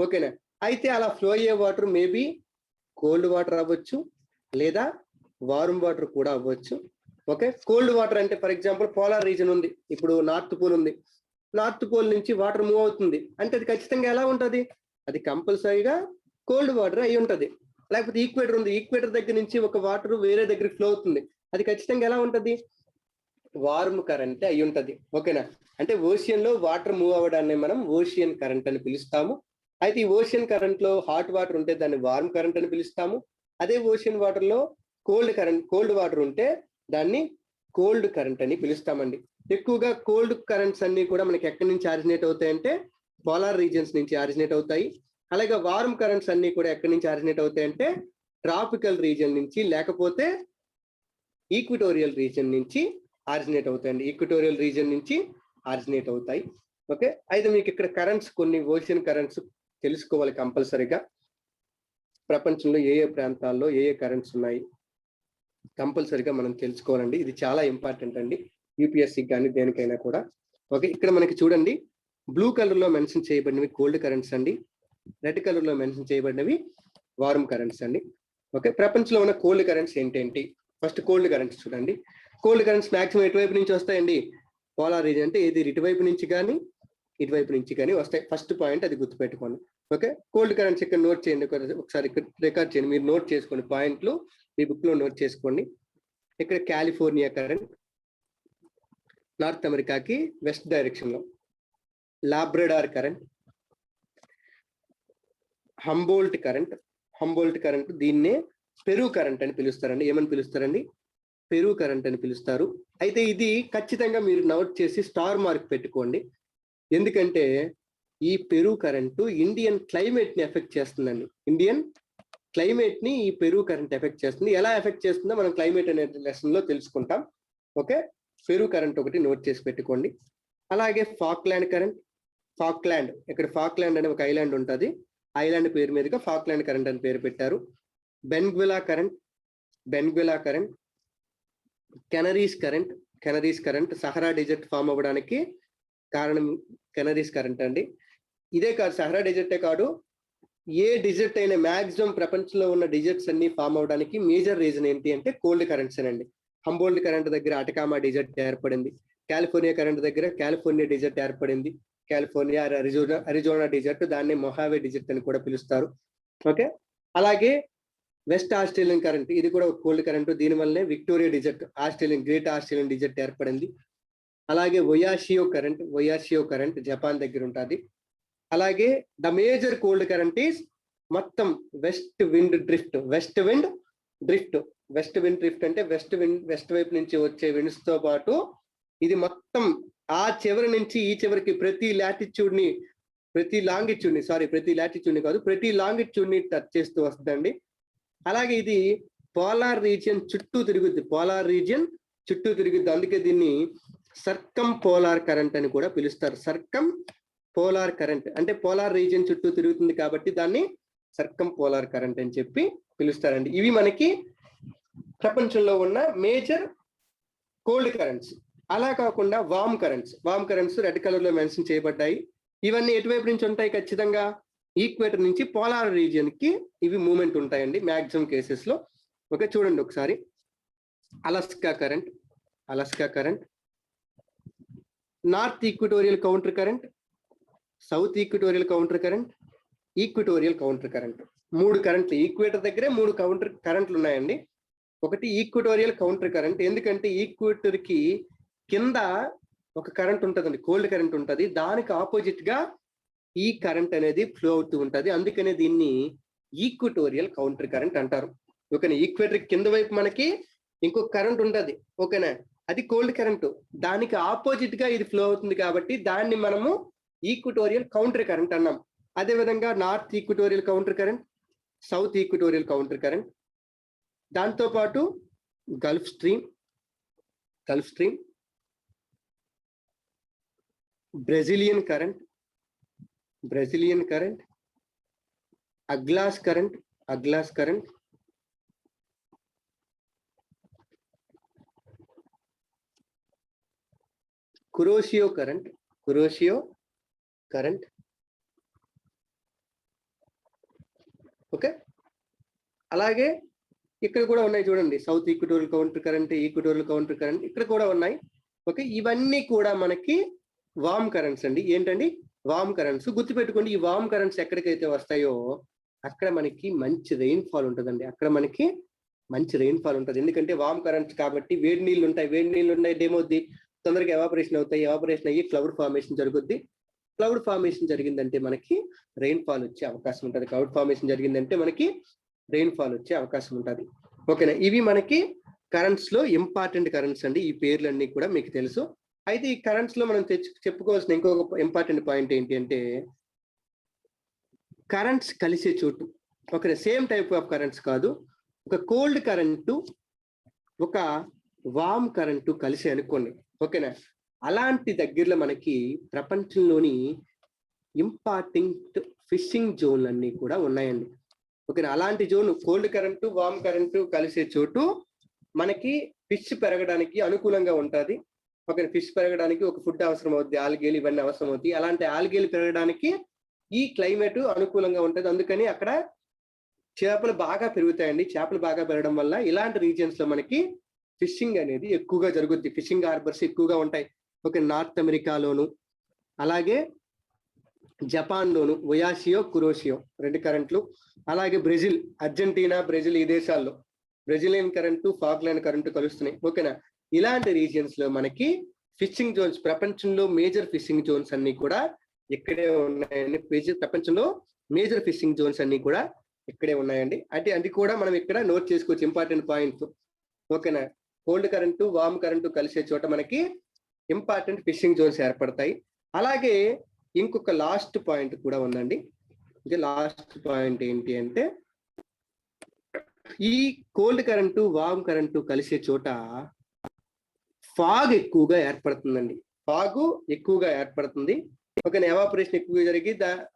ఓకేనా. అయితే అలా ఫ్లో అయ్యే వాటర్ మేబీ కోల్డ్ వాటర్ అవ్వచ్చు, లేదా వార్మ్ వాటర్ కూడా అవ్వచ్చు, ఓకే. కోల్డ్ వాటర్ అంటే ఫర్ ఎగ్జాంపుల్ పోలార్ రీజన్ ఉంది, ఇప్పుడు నార్త్ పోల్ ఉంది, నార్త్ పోల్ నుంచి వాటర్ మూవ్ అవుతుంది అంటే అది ఖచ్చితంగా ఎలా ఉంటుంది, అది కంపల్సరీగా కోల్డ్ వాటర్ అయి ఉంటుంది. లేకపోతే ఈక్వేటర్ ఉంది, ఈక్వేటర్ దగ్గర నుంచి ఒక వాటర్ వేరే దగ్గరికి ఫ్లో అవుతుంది, అది ఖచ్చితంగా ఎలా ఉంటుంది, వార్మ్ కరెంట్ అయి ఉంటుంది, ఓకేనా. అంటే ఓషియన్ లో వాటర్ మూవ్ అవ్వడాన్ని మనం ఓషియన్ కరెంట్ అని పిలుస్తాము. అయితే ఈ ఓషియన్ కరెంట్ లో హాట్ వాటర్ ఉంటే దాన్ని వార్మ్ కరెంట్ అని పిలుస్తాము. అదే ఓషియన్ వాటర్ లో కోల్డ్ వాటర్ ఉంటే దాన్ని కోల్డ్ కరెంట్ అని పిలుస్తామండి. ఎక్కువగా కోల్డ్ కరెంట్స్ అన్ని కూడా మనకి ఎక్కడి నుంచి ఆరిజినేట్ అవుతాయంటే పోలార్ రీజియన్స్ నుంచి ఆరిజినేట్ అవుతాయి. అలాగే వార్మ్ కరెంట్స్ అన్ని కూడా ఎక్కడి నుంచి ఆరిజినేట్ అవుతాయంటే ట్రాపికల్ రీజియన్ నుంచి, లేకపోతే ఈక్వటోరియల్ రీజియన్ నుంచి ఆరిజినేట్ అవుతాయండి. ఈక్వటోరియల్ రీజియన్ నుంచి ఆరిజినేట్ అవుతాయి, ఓకే. అయితే మీకు ఇక్కడ కరెంట్స్, కొన్ని ఓషియన్ కరెంట్స్ తెలుసుకోవాలి కంపల్సరీగా. ప్రపంచంలో ఏ ఏ ప్రాంతాల్లో ఏ ఏ కరెంట్స్ ఉన్నాయి కంపల్సరీగా మనం తెలుసుకోవాలండి. ఇది చాలా ఇంపార్టెంట్ అండి యూపీఎస్సీకి కానీ దేనికైనా కూడా, ఓకే. ఇక్కడ మనకి చూడండి, బ్లూ కలర్ లో మెన్షన్ చేయబడినవి కోల్డ్ కరెంట్స్ అండి, రెడ్ కలర్ లో మెన్షన్ చేయబడినవి వార్మ్ కరెంట్స్ అండి, ఓకే. ప్రపంచంలో ఉన్న కోల్డ్ కరెంట్స్ ఏంటేంటి? ఫస్ట్ కోల్డ్ కరెంట్స్ చూడండి. కోల్డ్ కరెంట్స్ మాక్సిమం ఎటువైపు నుంచి వస్తాయండి, పోలార్ రీజియన్ అంటే ఇది ఇటువైపు నుంచి కానీ ఇటువైపు నుంచి కానీ వస్తాయి. ఫస్ట్ పాయింట్ అది గుర్తుపెట్టుకోండి, ఓకే. కోల్డ్ కరెంట్స్ ఇక్కడ నోట్ చేయండి, ఒకసారి ఇక్కడ రికార్డ్ చేయండి, మీరు నోట్ చేసుకోండి, పాయింట్లు మీ బుక్ లో నోట్ చేసుకోండి. ఇక్కడ కాలిఫోర్నియా కరెంట్, నార్త్ అమెరికాకి వెస్ట్ డైరెక్షన్ లో. లాబ్రడార్ కరెంట్, హంబోల్ట్ కరెంట్ దీన్నే పెరు కరెంట్ అని పిలుస్తారండి. ఏమని పిలుస్తారండి? పెరు కరెంట్ అని పిలుస్తారు. అయితే ఇది ఖచ్చితంగా మీరు నోట్ చేసి స్టార్ మార్క్ పెట్టుకోండి. ఎందుకంటే ఈ పెరు కరెంటు ఇండియన్ క్లైమేట్ ని ఎఫెక్ట్ చేస్తుందండి. ఇండియన్ క్లైమేట్ ని ఈ పెరు కరెంట్ ఎఫెక్ట్ చేస్తుంది. ఎలా ఎఫెక్ట్ చేస్తుందో మనం క్లైమేట్ అనే లెసన్ లో తెలుసుకుంటాం. ఓకే, పెరు కరెంట్ ఒకటి నోట్ చేసి పెట్టుకోండి. అలాగే ఫాక్లాండ్ కరెంట్, ఇక్కడ ఫాక్లాండ్ అనే ఒక ఐలాండ్ ఉంటుంది. ఐలాండ్ పేరు మీదుగా ఫాక్లాండ్ కరెంట్ అని పేరు పెట్టారు. Benguela current, Canaries current Sahara desert form అవ్వడానికి కారణం కెనరీస్ కరెంట్ అండి. ఇదే కాదు, సహరా డెజర్టే కాదు, ఏ డిజర్ట్ అయినా మ్యాక్సిమం ప్రపంచంలో ఉన్న డిజర్ట్స్ అన్ని ఫామ్ అవడానికి మేజర్ రీజన్ ఏంటి అంటే కోల్డ్ కరెంట్స్ అండి. హంబోల్ట్ కరెంట్ దగ్గర అటకామా డిజర్ట్ ఏర్పడింది. కాలిఫోర్నియా కరెంట్ దగ్గర కాలిఫోర్నియా డిజర్ట్ ఏర్పడింది. కాలిఫోర్నియా అరిజోనా డిజర్ట్, దాన్ని మొహావే డిజర్ట్ అని కూడా పిలుస్తారు. ఓకే, అలాగే వెస్ట్ ఆస్ట్రేలియన్ కరెంట్, ఇది కూడా కోల్డ్ కరెంట్. దీనివల్లనే Victoria desert, great Australian desert ఏర్పడింది. అలాగే ఒయాషియో కరెంట్ జపాన్ దగ్గర ఉంటుంది. అలాగే the major cold current is మొత్తం వెస్ట్ విండ్ డ్రిఫ్ట్ అంటే వెస్ట్ వైపు నుంచి వచ్చే విండ్స్ తో పాటు ఇది మొత్తం ఆ చివరి నుంచి ఈ చివరికి ప్రతి లాంగిట్యూడ్ ని టచ్ చేస్తూ వస్తుందండి. అలాగే ఇది పోలార్ రీజియన్ చుట్టూ తిరుగుద్ది. అందుకే దీన్ని సర్కం పోలార్ కరెంట్ అని కూడా పిలుస్తారు. సర్కం పోలార్ కరెంట్ అంటే పోలార్ రీజియన్ చుట్టూ తిరుగుతుంది కాబట్టి దాన్ని సర్కం పోలార్ కరెంట్ అని చెప్పి పిలుస్తారండి. ఇవి మనకి ప్రపంచంలో ఉన్న మేజర్ కోల్డ్ కరెంట్స్. అలా కాకుండా వామ్ కరెంట్స్ రెడ్ కలర్ లో మెన్షన్ చేయబడ్డాయి. ఇవన్నీ ఎటువైపు నుంచి ఉంటాయి? ఖచ్చితంగా ఈక్వేటర్ నుంచి పోలార్ రీజియన్ కి ఇవి మూవ్మెంట్ ఉంటాయండి మ్యాక్సిమం కేసెస్ లో. ఓకే, చూడండి ఒకసారి. Alaska current, north equatorial counter current, south equatorial counter current, equatorial counter current. 3 కరెంట్లు ఈక్వేటర్ దగ్గరే 3 కౌంటర్ కరెంట్లు ఉన్నాయండి. ఒకటి ఈక్వటోరియల్ కౌంటర్ కరెంట్, ఎందుకంటే ఈక్వేటర్ కి కింద ఒక కరెంట్ ఉంటుందండి, కోల్డ్ కరెంట్ ఉంటుంది. దానికి ఆపోజిట్ గా ఈ కరెంట్ అనేది ఫ్లో అవుతూ ఉంటుంది. అందుకనే దీన్ని ఈక్వటోరియల్ కౌంటర్ కరెంట్ అంటారు. ఓకేనా, ఈక్వేటర్ కింద వైపు మనకి ఇంకొక కరెంట్ ఉంటుంది. ఓకేనా, అది కోల్డ్ కరెంట్, దానికి ఆపోజిట్ గా ఇది ఫ్లో అవుతుంది కాబట్టి దాన్ని మనము ఈక్వటోరియల్ కౌంటర్ కరెంట్ అన్నాం. అదేవిధంగా north equatorial counter current, south equatorial counter current, దాంతో పాటు Gulf stream, Brazilian current, Agulhas current, Kuroshio current. Okay, అలాగే ఇక్కడ కూడా ఉన్నాయి చూడండి, సౌత్ ఈక్వటోరియల్ కౌంటర్ కరెంట్, ఇక్కడ కూడా ఉన్నాయి. ఓకే, ఇవన్నీ కూడా మనకి వామ్ కరెంట్స్ అండి. ఏంటండి? వామ్ కరెంట్స్. గుర్తుపెట్టుకోండి, ఈ వామ్ కరెంట్స్ ఎక్కడికైతే వస్తాయో అక్కడ మనకి మంచి రెయిన్ ఫాల్ ఉంటుందండి. ఎందుకంటే వామ్ కరెంట్స్ కాబట్టి వేడి నీళ్ళు ఉంటాయి. ఏమవుద్ది? తొందరగా ఎవాపరేషన్ అవుతాయి. ఎవాపరేషన్ అయ్యి క్లౌడ్ ఫార్మేషన్ జరుగుద్ది. క్లౌడ్ ఫార్మేషన్ జరిగిందంటే మనకి రెయిన్ ఫాల్ వచ్చే అవకాశం ఉంటుంది. ఓకేనా, ఇవి మనకి కరెంట్స్ లో ఇంపార్టెంట్ కరెంట్స్ అండి. ఈ పేర్లన్నీ కూడా మీకు తెలుసు. అయితే ఈ కరెంట్స్ లో మనం చెప్పుకోవాల్సిన ఇంకొక ఇంపార్టెంట్ పాయింట్ ఏంటి అంటే కరెంట్స్ కలిసే చోటు. Okay, same type of currents కాదు. ఒక కోల్డ్ కరెంటు, ఒక వామ్ కరెంటు కలిసి అనుకోండి. ఓకేనా, అలాంటి దగ్గరలో మనకి ప్రపంచంలోని ఇంపార్టెంట్ ఫిషింగ్ జోన్లు అన్ని కూడా ఉన్నాయండి. ఓకేనా, అలాంటి జోన్ కోల్డ్ కరెంటు, వామ్ కరెంటు కలిసే చోటు మనకి ఫిష్ పెరగడానికి అనుకూలంగా ఉంటుంది. ఓకే, ఫిష్ పెరగడానికి ఒక ఫుడ్ అవసరం అవుతుంది, ఆల్గేలు ఇవన్నీ అవసరం అవుతాయి. అలాంటి ఆల్గేలు పెరగడానికి ఈ క్లైమేట్ అనుకూలంగా ఉంటుంది. అందుకని అక్కడ చేపలు బాగా పెరుగుతాయండి. చేపలు బాగా పెరగడం వల్ల ఇలాంటి రీజియన్స్ లో మనకి ఫిషింగ్ అనేది ఎక్కువగా జరుగుద్ది. ఫిషింగ్ హార్బర్స్ ఎక్కువగా ఉంటాయి. ఓకే, నార్త్ అమెరికాలోను, అలాగే జపాన్ లోను ఒయాషియో, కురోషియో 2 కరెంట్లు, అలాగే అర్జెంటీనా, బ్రెజిల్ ఈ దేశాల్లో బ్రెజిలియన్ కరెంటు, ఫాక్లాండ్ కరెంటు కలుస్తున్నాయి. ఓకేనా? ఇలాంటి రీజియన్స్ లో మనకి ఫిషింగ్ జోన్స్, ప్రపంచంలో మేజర్ ఫిషింగ్ జోన్స్ అన్ని కూడా ఇక్కడే ఉన్నాయండి. ప్రపంచంలో మేజర్ ఫిషింగ్ జోన్స్ అన్ని కూడా ఇక్కడే ఉన్నాయండి. అంటే అది కూడా మనం ఇక్కడ నోట్ చేసుకోవచ్చు, ఇంపార్టెంట్ పాయింట్స్. ఓకేనా? కోల్డ్ కరెంటు, వార్మ్ కరెంటు కలిసే చోట మనకి ఇంపార్టెంట్ ఫిషింగ్ జోన్స్ ఏర్పడతాయి. అలాగే ఇంకొక లాస్ట్ పాయింట్ కూడా ఉందండి. ఇది లాస్ట్ పాయింట్ ఏంటి అంటే, ఈ కోల్డ్ కరెంటు, వార్మ్ కరెంటు కలిసే చోట ఫాగ్ ఎక్కువగా ఏర్పడుతుందండి. ఫాగ్ ఎక్కువగా ఏర్పడుతుంది. ఒక ఎవాపరేషన్ ఎక్కువగా జరిగి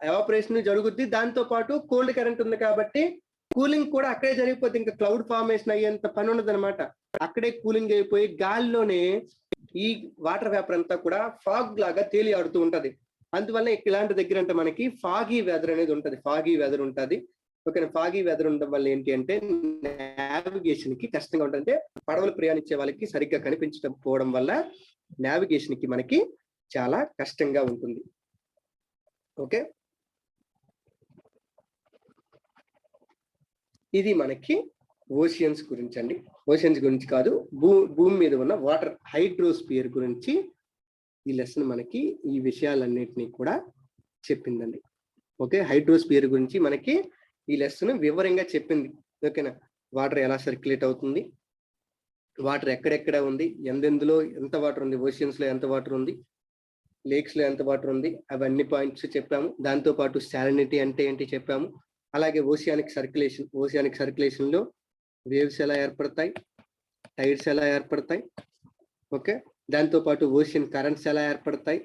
ఎవాపరేషన్ జరుగుద్ది. దాంతో పాటు కోల్డ్ కరెంట్ ఉంది కాబట్టి కూలింగ్ కూడా అక్కడే జరిగిపోతుంది. ఇంకా క్లౌడ్ ఫార్మేషన్ అయ్యేంత పని ఉండదు అనమాట. అక్కడే కూలింగ్ అయిపోయి గాలిలోనే ఈ వాటర్ వేపర్ అంతా కూడా ఫాగ్ లాగా తేలి ఆడుతూ ఉంటది. అందువల్ల ఇలాంటి దగ్గర అంటే మనకి ఫాగీ వెదర్ అనేది ఉంటది. ఫాగీ వెదర్ ఉంటది. ఓకే, ఫాగీ వెదర్ ఉండడం వల్ల ఏంటి అంటే నావిగేషన్ కి కష్టంగా ఉంటుంది. అంటే పడవలు ప్రయాణించే వాళ్ళకి సరిగ్గా కనిపించకపోవడం వల్ల నావిగేషన్ కి మనకి చాలా కష్టంగా ఉంటుంది. ఓకే, ఇది మనకి ఓషియన్స్ గురించి అండి. ఓషియన్స్ గురించి కాదు, భూమి మీద ఉన్న వాటర్ హైడ్రోస్పియర్ గురించి ఈ లెసన్ మనకి ఈ విషయాలన్నిటినీ కూడా చెప్పిందండి. ఓకే, హైడ్రోస్పియర్ గురించి మనకి ఈ లెసన్ వివరంగా చెప్పింది. ఓకేనా? వాటర్ ఎలా సర్క్యులేట్ అవుతుంది, వాటర్ ఎక్కడెక్కడ ఉంది, ఎందెందులో ఎంత వాటర్ ఉంది, ఓషియన్స్ లో ఎంత వాటర్ ఉంది, లేక్స్ లో ఎంత వాటర్ ఉంది, అవన్నీ పాయింట్స్ చెప్పాము. దాంతో పాటు సాలినిటీ అంటే ఏంటి చెప్పాము. అలాగే ఓషియానిక్ సర్క్యులేషన్ లో వేవ్స్ ఎలా ఏర్పడతాయి, టైడ్స్ ఎలా ఏర్పడతాయి. ఓకే, దాంతో పాటు ఓషియన్ కరెంట్స్ ఎలా ఏర్పడతాయి.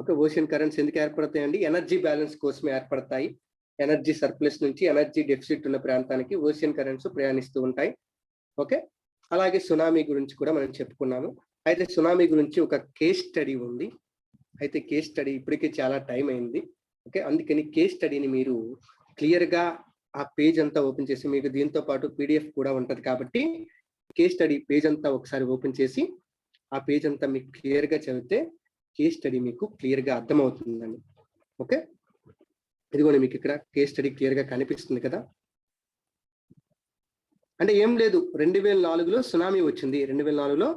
ఓకే, ఓషియన్ కరెంట్స్ ఎందుకు ఏర్పడతాయి అండి? ఎనర్జీ బ్యాలెన్స్ కోసమే ఏర్పడతాయి. ఎనర్జీ సర్ప్లస్ నుంచి ఎనర్జీ డెఫిసిట్ ఉన్న ప్రాంతానికి ఓషియన్ కరెంట్స్ ప్రయాణిస్తూ ఉంటాయి. ఓకే, అలాగే సునామీ గురించి కూడా మనం చెప్పుకున్నాము. అయితే సునామీ గురించి ఒక కేస్ స్టడీ ఉంది. అయితే కేస్ స్టడీ ఇప్పటికే చాలా టైం అయింది. ఓకే, అందుకని కేస్ స్టడీని మీరు క్లియర్ గా ఆ పేజ్ అంతా ఓపెన్ చేసి, మీకు దీంతో పాటు పీడిఎఫ్ కూడా ఉంటది కాబట్టి కేస్ స్టడీ పేజ్ అంతా ఒకసారి ఓపెన్ చేసి ఆ పేజ్ అంతా మీకు క్లియర్ గా చదివితే కేస్ స్టడీ మీకు క్లియర్ గా అర్థమవుతుందండి. ఓకే, ఇదిగోండి మీకు ఇక్కడ కేస్ స్టడీ క్లియర్ గా కనిపిస్తుంది కదా. అంటే ఏం లేదు, 2004లో సునామీ వచ్చింది. 2004లో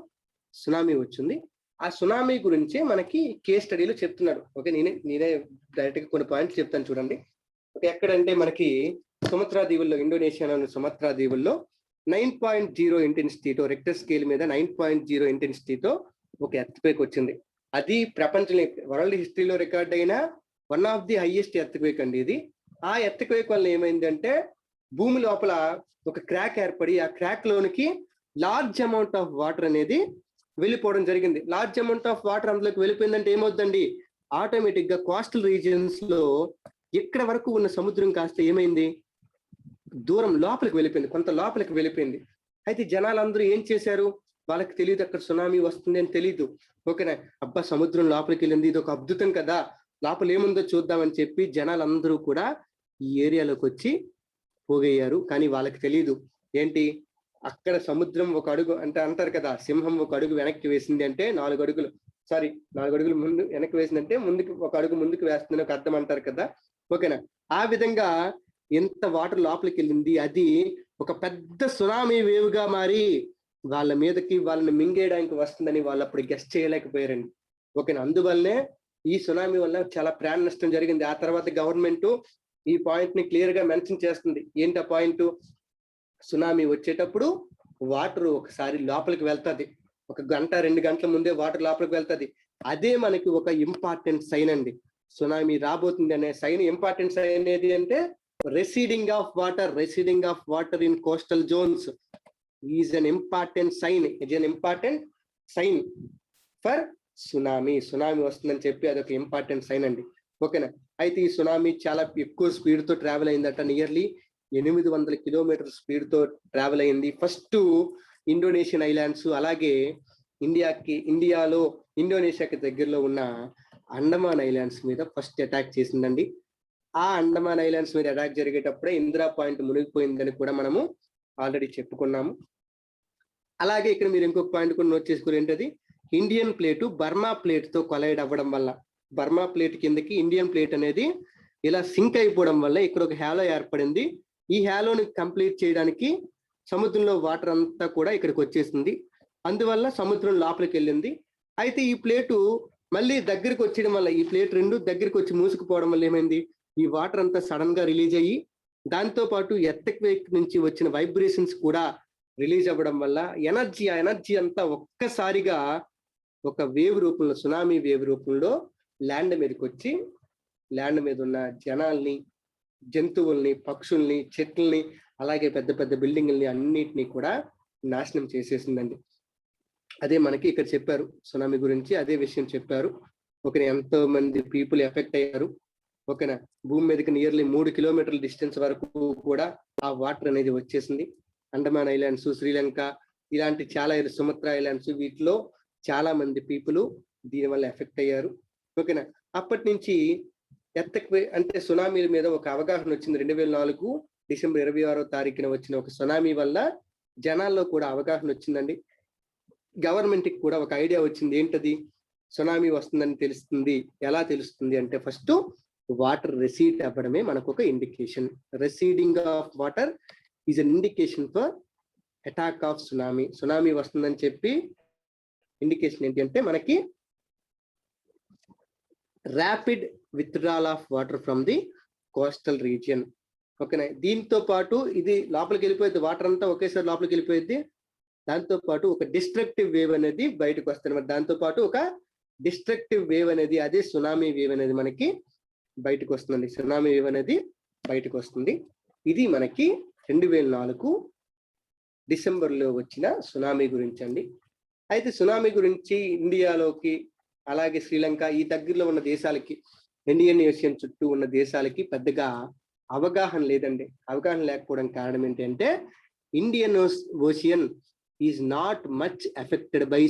సునామీ వచ్చింది. ఆ సునామీ గురించి మనకి కేస్ స్టడీలో చెప్తున్నాడు. ఓకే, నేనే డైరెక్ట్ గా కొన్ని పాయింట్స్ చెప్తాను చూడండి. ఓకే, ఎక్కడంటే మనకి సుమత్రా దీవుల్లో, ఇండోనేషియాలోని సుమత్రా దీవుల్లో 9.0 ఇంటెన్సిటీతో, రెక్టర్ స్కేల్ మీద 9.0 ఇంటెన్సిటీతో ఒక ఎర్త్క్వేక్ వచ్చింది. అది ప్రపంచంలో వరల్డ్ హిస్టరీలో రికార్డ్ అయిన one of the highest earthquake అండి ఇది. ఆ ఎర్త్క్వేక్ వల్ల ఏమైందంటే భూమి లోపల ఒక క్రాక్ ఏర్పడి ఆ క్రాక్ లోనికి లార్జ్ అమౌంట్ ఆఫ్ వాటర్ అనేది వెళ్ళిపోవడం జరిగింది. లార్జ్ అమౌంట్ ఆఫ్ వాటర్ అందులోకి వెళ్ళిపోయిందంటే ఏమవుతుందండి, ఆటోమేటిక్ గా కోస్టల్ రీజియన్స్ లో ఎక్కడ వరకు ఉన్న సముద్రం కాస్త ఏమైంది, దూరం లోపలికి వెళ్ళిపోయింది, కొంత లోపలికి వెళ్ళిపోయింది. అయితే జనాలందరూ ఏం చేశారు, వాళ్ళకి తెలియదు అక్కడ సునామీ వస్తుంది అని తెలియదు. ఓకేనా, అబ్బా సముద్రం లోపలికి వెళ్ళింది, ఇది ఒక అద్భుతం కదా, లోపల ఏముందో చూద్దామని చెప్పి జనాలందరూ కూడా ఈ ఏరియాలోకి వచ్చి పోగయ్యారు. కానీ వాళ్ళకి తెలియదు ఏంటి, అక్కడ సముద్రం ఒక అడుగు అంటే అంటారు కదా, సింహం ఒక అడుగు వెనక్కి వేసింది అంటే 4 అడుగులు ముందు వెనక్కి వేసిందంటే ముందుకు ఒక అడుగు ముందుకు వేస్తుందని ఒక అర్థం అంటారు కదా. ఓకేనా, ఆ విధంగా ఎంత వాటర్ లోపలికి వెళ్ళింది, అది ఒక పెద్ద సునామీ వేవ్ గా మారి వాళ్ళ మీదకి వాళ్ళని మింగేయడానికి వస్తుందని వాళ్ళు అప్పుడు గెస్ట్ చేయలేకపోయారండి. ఓకేనా, అందువల్లనే ఈ సునామీ వల్ల చాలా ప్రాణ నష్టం జరిగింది. ఆ తర్వాత గవర్నమెంట్ ఈ పాయింట్ ని క్లియర్ గా మెన్షన్ చేస్తుంది. ఏంటి ఆ పాయింట్, సునామీ వచ్చేటప్పుడు వాటర్ ఒకసారి లోపలికి వెళ్తుంది, 1 గంట 2 గంటల ముందే వాటర్ లోపలికి వెళ్తుంది. అదే మనకి ఒక ఇంపార్టెంట్ సైన్ అండి. సునామీ రాబోతుంది అనే సైన్, ఇంపార్టెంట్ సైన్ ఏది అంటే receding of water in coastal zones is an important sign. It is an important sign for tsunami. Tsunami వస్తుందని చెప్పి అదొక ఇంపార్టెంట్ సైన్ అండి. ఓకేనా, అయితే ఈ సునామీ చాలా ఎక్కువ స్పీడ్ తో ట్రావెల్ అయిందట. నియర్లీ 800 కిలోమీటర్ స్పీడ్ తో ట్రావెల్ అయింది. ఫస్ట్ ఇండోనేషియన్ ఐలాండ్స్, అలాగే ఇండియాలో ఇండోనేషియాకి దగ్గరలో ఉన్న అండమాన్ ఐలాండ్స్ మీద ఫస్ట్ అటాక్ చేసిందండి. ఆ అండమాన్ ఐలాండ్స్ మీద అటాక్ జరిగేటప్పుడే ఇందిరా పాయింట్ మునిగిపోయిందని కూడా మనము ఆల్రెడీ చెప్పుకున్నాము. అలాగే ఇక్కడ మీరు ఇంకొక పాయింట్ కూడా నోట్ చేసుకుని ఏంటది, ఇండియన్ ప్లేటు బర్మా ప్లేట్ తో కొలైడ్ అవ్వడం వల్ల, బర్మా ప్లేట్ కిందకి ఇండియన్ ప్లేట్ అనేది ఇలా సింక్ అయిపోవడం వల్ల ఇక్కడ ఒక హ్యాలో ఏర్పడింది. ఈ హ్యాలోని కంప్లీట్ చేయడానికి సముద్రంలో వాటర్ అంతా కూడా ఇక్కడికి వచ్చేసింది. అందువల్ల సముద్రం లోపలికి వెళ్ళింది. అయితే ఈ ప్లేటు మళ్ళీ దగ్గరికి వచ్చేయడం వల్ల, ఈ ప్లేట్ రెండు దగ్గరికి వచ్చి మూసుకుపోవడం వల్ల ఏమైంది, ఈ వాటర్ అంతా సడన్ గా రిలీజ్ అయ్యి దాంతో పాటు ఎర్త్క్వేక్ నుంచి వచ్చిన వైబ్రేషన్స్ కూడా రిలీజ్ అవ్వడం వల్ల ఎనర్జీ అంతా ఒక్కసారిగా ఒక వేవ్ రూపంలో, సునామీ వేవ్ రూపంలో ల్యాండ్ మీదకి వచ్చి ల్యాండ్ మీద ఉన్న జనాల్ని, జంతువుల్ని, పక్షుల్ని, చెట్లని, అలాగే పెద్ద పెద్ద బిల్డింగుల్ని అన్నిటినీ కూడా నాశనం చేసేసిందండి. అదే మనకి ఇక్కడ చెప్పారు సునామీ గురించి, అదే విషయం చెప్పారు. ఓకేనా, ఎంతో మంది పీపుల్ ఎఫెక్ట్ అయ్యారు. ఓకేనా, భూమి మీదకి నియర్లీ 3 కిలోమీటర్ల డిస్టెన్స్ వరకు కూడా ఆ వాటర్ అనేది వచ్చేసింది. అండమాన్ ఐలాండ్స్, శ్రీలంక, ఇలాంటి చాలా సుమత్రా ఐలాండ్స్, వీటిలో చాలా మంది పీపుల్ దీనివల్ల ఎఫెక్ట్ అయ్యారు. ఓకేనా, అప్పటి నుంచి అంటే సునామీల మీద ఒక అవగాహన వచ్చింది. 2004 డిసెంబర్ 26వ తారీఖున వచ్చిన ఒక సునామీ వల్ల జనాల్లో కూడా అవగాహన వచ్చిందండి. గవర్నమెంట్ కి కూడా ఒక ఐడియా వచ్చింది. ఏంటది, సునామీ వస్తుందని తెలుస్తుంది. ఎలా తెలుస్తుంది అంటే, ఫస్ట్ వాటర్ రెసీడ్ అవ్వడమే మనకు ఒక indication. రెసీడింగ్ of water is an indication for attack of tsunami. Tsunami వస్తుందని చెప్పి ఇండికేషన్ ఏంటి అంటే మనకి rapid withdrawal of water from the coastal region. ఓకేనా, దీంతో పాటు ఇది లోపలికి వెళ్ళిపోయింది, వాటర్ అంతా ఒకేసారి లోపలికి వెళ్ళిపోయింది. దాంతో పాటు ఒక డిస్ట్రక్టివ్ వేవ్ అనేది బయటకు వస్తుంది. దాంతో పాటు ఒక డిస్ట్రక్టివ్ వేవ్ అనేది, అదే సునామీ వేవ్ అనేది మనకి బయటకు వస్తుందండి. సునామీ వేవ్ అనేది బయటకు వస్తుంది. ఇది మనకి 2004 డిసెంబర్లో వచ్చిన సునామీ గురించి అండి. అయితే సునామీ గురించి ఇండియాలోకి, అలాగే శ్రీలంక, ఈ దగ్గరలో ఉన్న దేశాలకి, ఇండియన్ ఓషన్ చుట్టూ ఉన్న దేశాలకి పెద్దగా అవగాహన లేదండి. అవగాహన లేకపోవడం కారణం ఏంటంటే, Indian ocean is not much affected by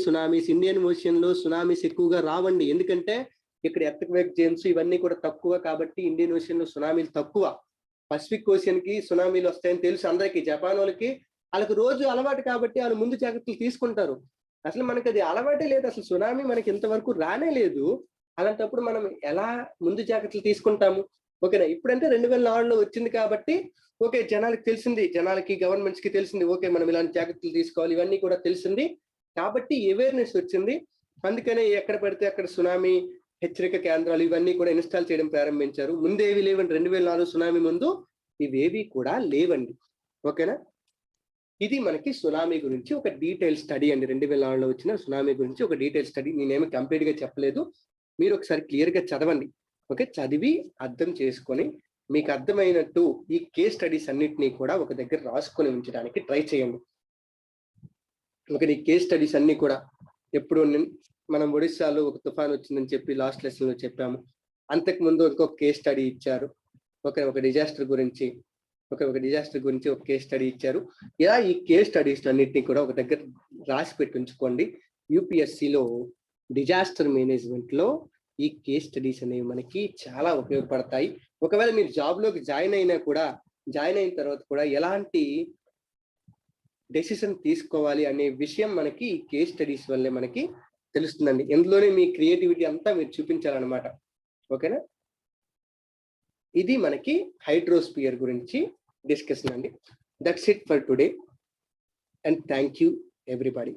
tsunamis. Indian Ocean లో సునామీస్ ఎక్కువగా రావండి. ఎందుకంటే ఇక్కడ ఎర్త్క్వేక్ జోన్స్ ఇవన్నీ కూడా తక్కువ కాబట్టి ఇండియన్ ఓషన్ లో సునామీలు తక్కువ. పసిఫిక్ ఓషన్ కి సునామీలు వస్తాయని తెలుసు అందరికీ. జపాన్ వాళ్ళకి రోజు అలవాటు కాబట్టి వాళ్ళు ముందు జాగ్రత్తలు తీసుకుంటారు. అసలు మనకి అది అలవాటే లేదు, అసలు సునామీ మనకి ఇంతవరకు రానే లేదు. అలాంటప్పుడు మనం ఎలా ముందు జాగ్రత్తలు తీసుకుంటాము? ఓకేనా, ఇప్పుడంటే 2004లో వచ్చింది కాబట్టి ఓకే, జనాలకి తెలిసింది, జనాలకి, గవర్నమెంట్స్ కి తెలిసింది, ఓకే మనం ఇలాంటి జాగ్రత్తలు తీసుకోవాలి, ఇవన్నీ కూడా తెలిసింది కాబట్టి అవేర్నెస్ వచ్చింది. అందుకనే ఎక్కడ పడితే అక్కడ సునామీ హెచ్చరిక కేంద్రాలు ఇవన్నీ కూడా ఇన్స్టాల్ చేయడం ప్రారంభించారు. ముందేవి లేవండి, 2004 సునామీ ముందు ఇవేవి కూడా లేవండి. ఓకేనా, ఇది మనకి సునామీ గురించి ఒక డీటెయిల్ స్టడీ అండి. 2004లో వచ్చిన సునామీ గురించి ఒక డీటెయిల్ స్టడీ. నేనేమి కంప్లీట్ గా చెప్పలేదు, మీరు ఒకసారి క్లియర్ గా చదవండి. ఓకే, చదివి అర్థం చేసుకొని మీకు అర్థమైనట్టు ఈ కేస్ స్టడీస్ అన్నిటినీ కూడా ఒక దగ్గర రాసుకొని ఉంచడానికి ట్రై చేయండి. ఓకే, ఈ కేస్ స్టడీస్ అన్ని కూడా ఎప్పుడు మనం ఒడిస్సాలో ఒక తుఫాన్ వచ్చిందని చెప్పి లాస్ట్ లెసన్ లో చెప్పాము. అంతకుముందు ఇంకొక కేస్ స్టడీ ఇచ్చారు. ఒక డిజాస్టర్ గురించి ఒక కేస్ స్టడీ ఇచ్చారు. ఇలా ఈ కేస్ స్టడీస్ అన్నిటినీ కూడా ఒక దగ్గర రాసి పెట్టి ఉంచుకోండి. యూపీఎస్సిలో డిజాస్టర్ మేనేజ్మెంట్ లో ఈ కేస్ స్టడీస్ అనేవి మనకి చాలా ఉపయోగపడతాయి. ఒకవేళ మీరు జాబ్ లోకి జాయిన్ అయిన తర్వాత కూడా ఎలాంటి డెసిషన్ తీసుకోవాలి అనే విషయం మనకి ఈ కేస్ స్టడీస్ వల్లే మనకి తెలుస్తుందండి. ఎందులోనే మీ క్రియేటివిటీ అంతా మీరు చూపించాలన్నమాట. ఓకేనా, ఇది మనకి హైడ్రోస్పియర్ గురించి డిస్కషన్ అండి. That's it for today and thank you everybody.